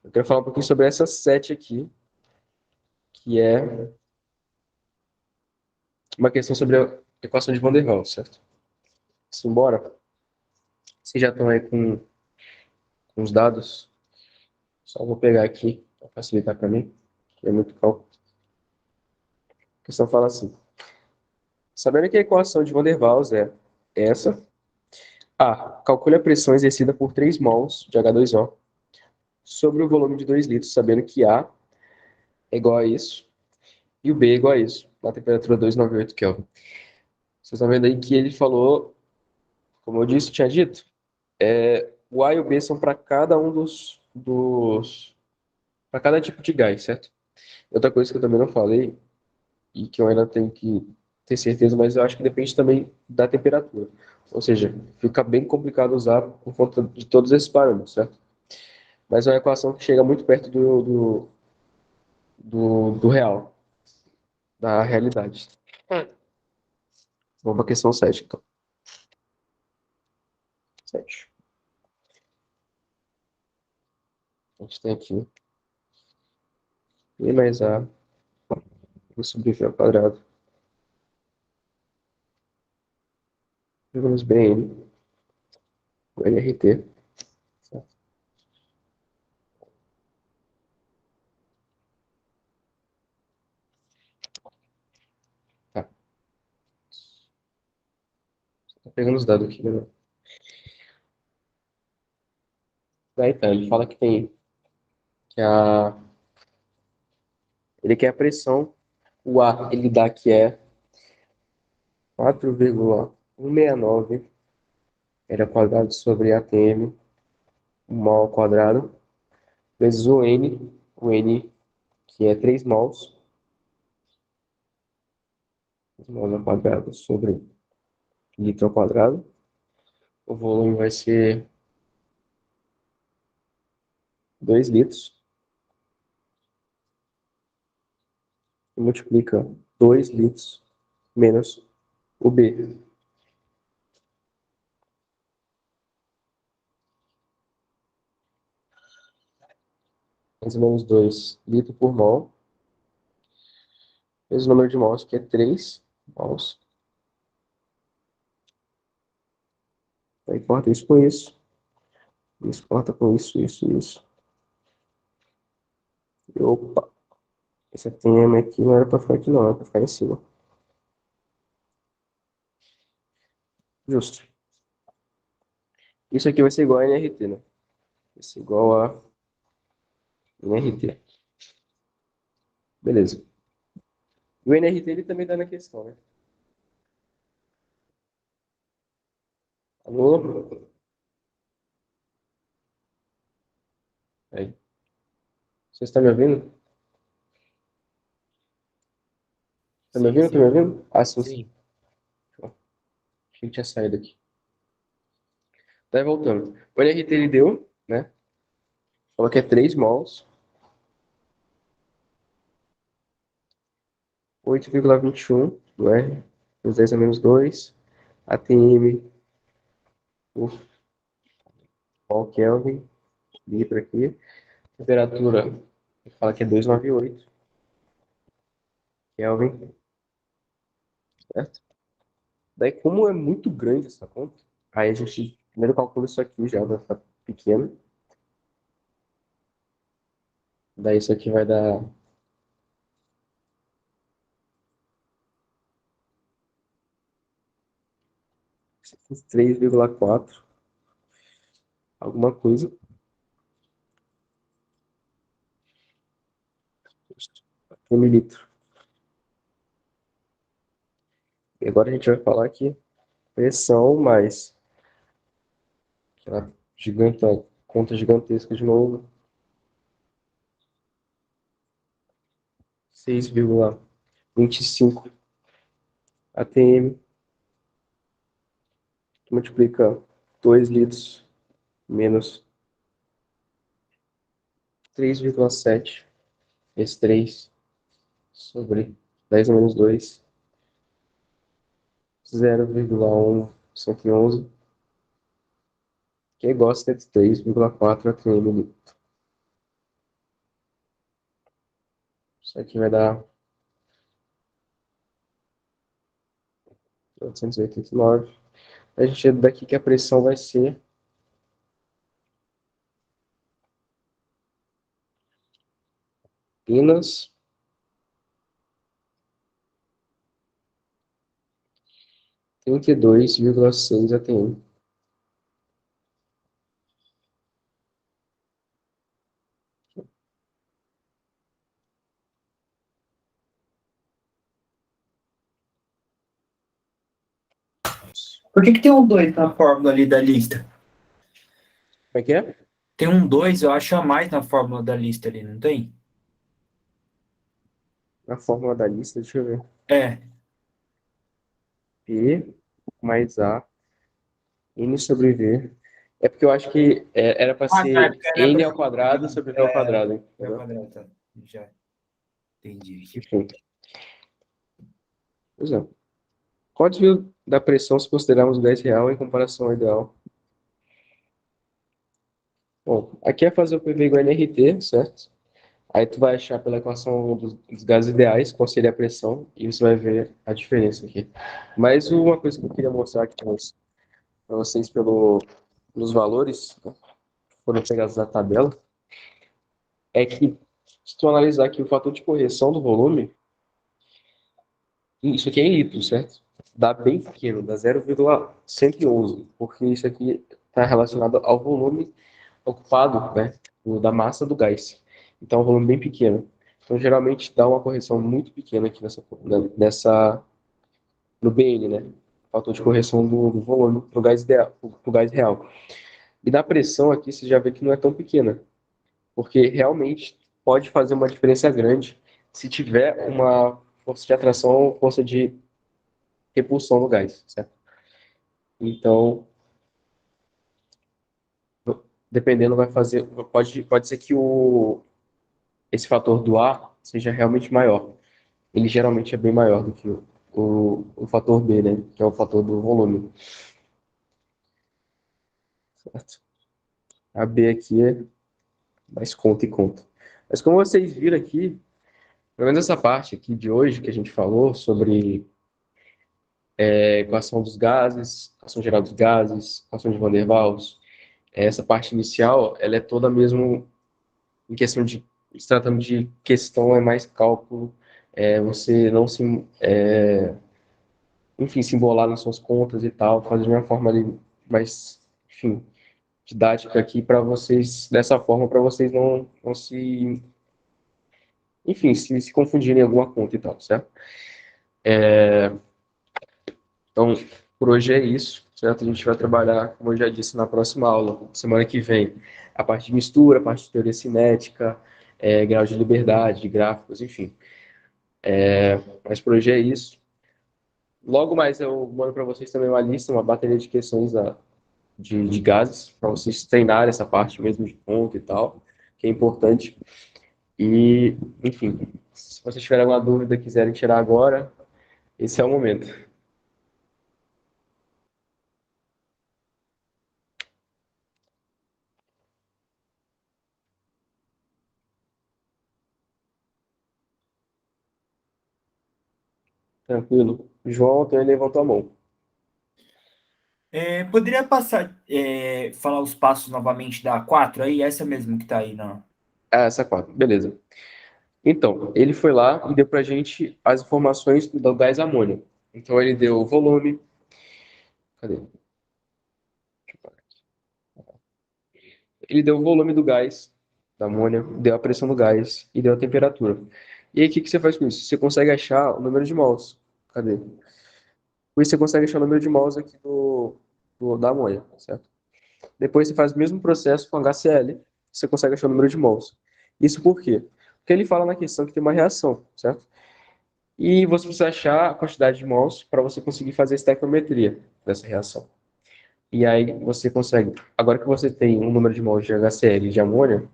Eu quero falar um pouquinho sobre essa 7 aqui, que é uma questão sobre a equação de Van der Waals, certo? Simbora. Vocês já estão aí com os dados? Só vou pegar aqui para facilitar para mim, que é muito cálculo. A questão fala assim: sabendo que a equação de Van der Waals é essa, A. Calcule a pressão exercida por 3 mols de H2O sobre o volume de 2 litros, sabendo que A é igual a isso e o B é igual a isso, na temperatura 298 Kelvin. Vocês estão vendo aí que ele falou, como eu disse, tinha dito, o A e o B são para cada um para cada tipo de gás, certo? Outra coisa que eu também não falei, e que eu ainda tenho que ter certeza, mas eu acho que depende também da temperatura. Ou seja, fica bem complicado usar por conta de todos esses parâmetros, certo? Mas é uma equação que chega muito perto do real, da realidade. Vamos para a questão 7, então. 7. A gente tem aqui E mais A sobre V ao quadrado. Jogamos BN, o NRT. Certo? Tá. Tô pegando os dados aqui, né? Daí tá, ele fala que tem que ele quer a pressão, o A ele dá que é 4,169 era quadrado sobre ATM, um mol ao quadrado, vezes o N que é 3 mols ao quadrado sobre litro ao quadrado. O volume vai ser 2 litros. E multiplica 2 litros menos o B. Mais ou menos 2 litros por mol. Vezes o número de mols, que é 3 mols. Aí corta isso com isso. Isso corta com isso, isso. E opa, esse ATM aqui não era para ficar aqui não, era para ficar em cima. Justo. Isso aqui vai ser igual a NRT, né? Vai ser igual a NRT. Beleza. E o NRT ele também dá na questão, né? Alô? Aí. Você está me ouvindo? Tá me Sim, ouvindo? Tá me sim. ouvindo? Ah, sim, sim. Sim. Achei que tinha saído aqui. Daí voltando. O NRT ele deu, né? Falou que é 3 mols. 8,21 do R. Menos 10 a menos 2. ATM por mol Kelvin. Litro aqui. Temperatura, ele fala que é 298 Kelvin. Certo? Daí, como é muito grande essa conta, aí a gente primeiro calcula isso aqui já, vai ficar pequeno. Daí isso aqui vai dar 3,4 alguma coisa. Por mililitro. E agora a gente vai falar aqui pressão mais aquela conta gigantesca de novo. 6,25 ATM. Multiplica 2 litros menos 3,7 vezes 3 sobre 10 a menos 2, 0,1111, que é igual a 73,4 atm. Isso aqui vai dar 889. A gente tira daqui que a pressão vai ser apenas 32,6 atm. Por que tem um 2 na fórmula ali da lista? Como é que é? Tem um 2, eu acho, a mais na fórmula da lista ali, não tem? Na fórmula da lista, deixa eu ver. É. P mais A, N sobre V. É porque eu acho que era para Ah, tá. ser N ao quadrado sobre V ao quadrado. É Entendeu? quadrado, tá. Já entendi. Enfim. Pois é. Qual o desvio da pressão se considerarmos o gás real em comparação ao ideal? Bom, aqui é fazer o PV igual a NRT, certo? Aí tu vai achar pela equação dos gases ideais qual seria a pressão e você vai ver a diferença aqui. Mas uma coisa que eu queria mostrar aqui para vocês pelos valores, né, que foram pegados da tabela, é que se tu analisar aqui o fator de correção do volume, isso aqui é em litros, certo? dá bem pequeno, dá 0,111, porque isso aqui está relacionado ao volume ocupado, né, da massa do gás. Então, é um volume bem pequeno. Então, geralmente, dá uma correção muito pequena aqui no BN, né? Fator de correção do volume para o gás ideal, pro gás real. E na pressão aqui, você já vê que não é tão pequena, porque realmente pode fazer uma diferença grande se tiver uma força de atração ou força de repulsão no gás, certo? Então, dependendo, vai fazer. Pode ser que esse fator do ar seja realmente maior. Ele geralmente é bem maior do que o fator B, né? Que é o fator do volume. Certo? A B aqui é mais conta e conta. Mas como vocês viram aqui, pelo menos essa parte aqui de hoje que a gente falou sobre equação dos gases, equação geral dos gases, equação de Van der Waals, essa parte inicial, ela é toda mesmo em questão de, se tratando de questão, é mais cálculo, você não se, enfim, se embolar nas suas contas e tal, fazer de uma forma ali mais, enfim, didática aqui para vocês, dessa forma, para vocês não se, enfim, se confundirem em alguma conta e tal, certo? Então, por hoje é isso, certo? A gente vai trabalhar, como eu já disse, na próxima aula, semana que vem, a parte de mistura, a parte de teoria cinética, grau de liberdade, de gráficos, enfim. Mas por hoje é isso. Logo mais eu mando para vocês também uma lista, uma bateria de questões de gases, para vocês treinarem essa parte mesmo de conta e tal, que é importante. E, enfim, se vocês tiverem alguma dúvida e quiserem tirar agora, esse é o momento. Tranquilo? João, então ele levantou a mão. Poderia passar, falar os passos novamente da 4 aí? Essa mesmo que tá aí, não? Ah, essa quatro, beleza. Então, ele foi lá e deu pra gente as informações do gás amônio. Então, ele deu o volume. Cadê? Ele deu o volume do gás, da amônia, deu a pressão do gás e deu a temperatura. E aí, o que que você faz com isso? Você consegue achar o número de mols. Cadê? Com isso, você consegue achar o número de mols aqui da amônia, certo? Depois, você faz o mesmo processo com HCl, você consegue achar o número de mols. Isso por quê? Porque ele fala na questão que tem uma reação, certo? E você precisa achar a quantidade de mols para você conseguir fazer a estequiometria dessa reação. E aí você consegue, agora que você tem um número de mols de HCl e de amônia,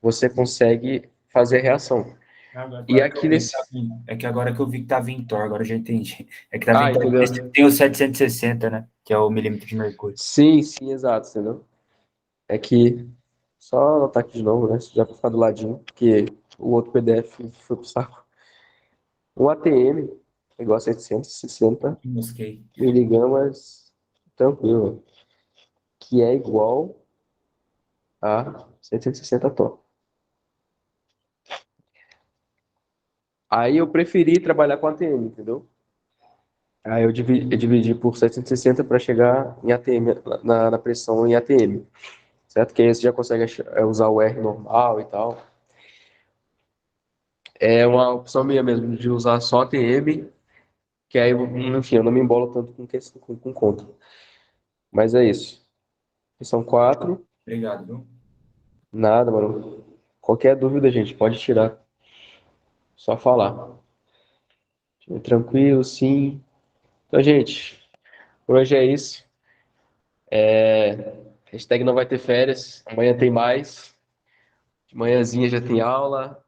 você consegue fazer a reação. E Agora que aqui eu vi que nesse. tá vindo. É que agora que eu vi que tá Vintor, agora eu já entendi. É que tá Ah, Vintor, entendeu? tem o 760, né? Que é o milímetro de mercúrio. Sim, sim, exato, entendeu? É que, só anotar aqui de novo, né? Já para ficar do ladinho, porque o outro PDF foi pro saco. O ATM é igual a 760 Mosquei. miligramas, tranquilo, que é igual a 760 torre. Aí eu preferi trabalhar com ATM, entendeu? Aí eu dividi por 760 para chegar em ATM, na pressão em ATM, certo? Que aí você já consegue usar o R normal e tal. É uma opção minha mesmo de usar só ATM, que aí, enfim, eu não me embolo tanto com conta. Mas é isso. São quatro. Obrigado, viu? Nada, mano. Qualquer dúvida, gente, pode tirar. Só falar. Tranquilo, sim. Então, gente, por hoje é isso. Hashtag não vai ter férias. Amanhã tem mais. De manhãzinha já tem aula.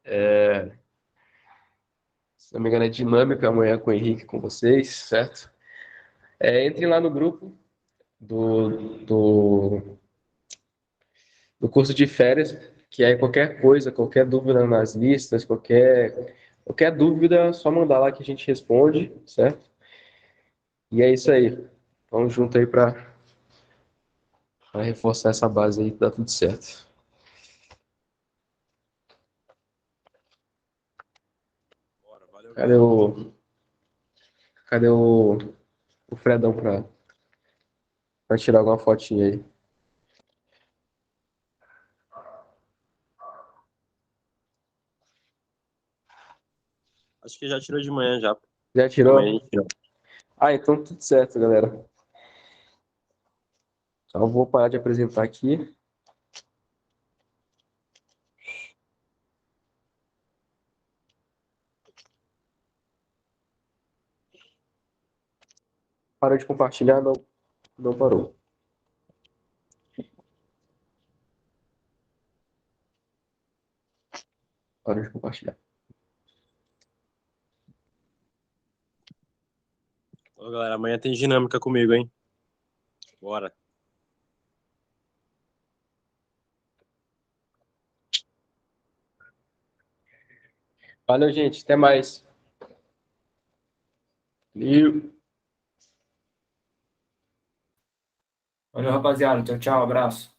Se não me engano, é dinâmica amanhã com o Henrique, com vocês, certo? Entrem lá no grupo do curso de férias, que aí qualquer coisa, qualquer dúvida nas listas, qualquer dúvida, é só mandar lá que a gente responde, certo? E é isso aí. Vamos junto aí para reforçar essa base aí, que dá tudo certo. Cadê o o Fredão pra tirar alguma fotinha aí. Acho que já tirou de manhã já. Já tirou? Amanhã a gente tira. Ah, então tudo certo, galera. Então, eu vou parar de apresentar aqui. Parou de compartilhar? Não, não parou. Parou de compartilhar. Ô, galera, amanhã tem dinâmica comigo, hein? Bora. Valeu, gente. Até mais. Valeu. Valeu, rapaziada. Tchau, tchau. Abraço.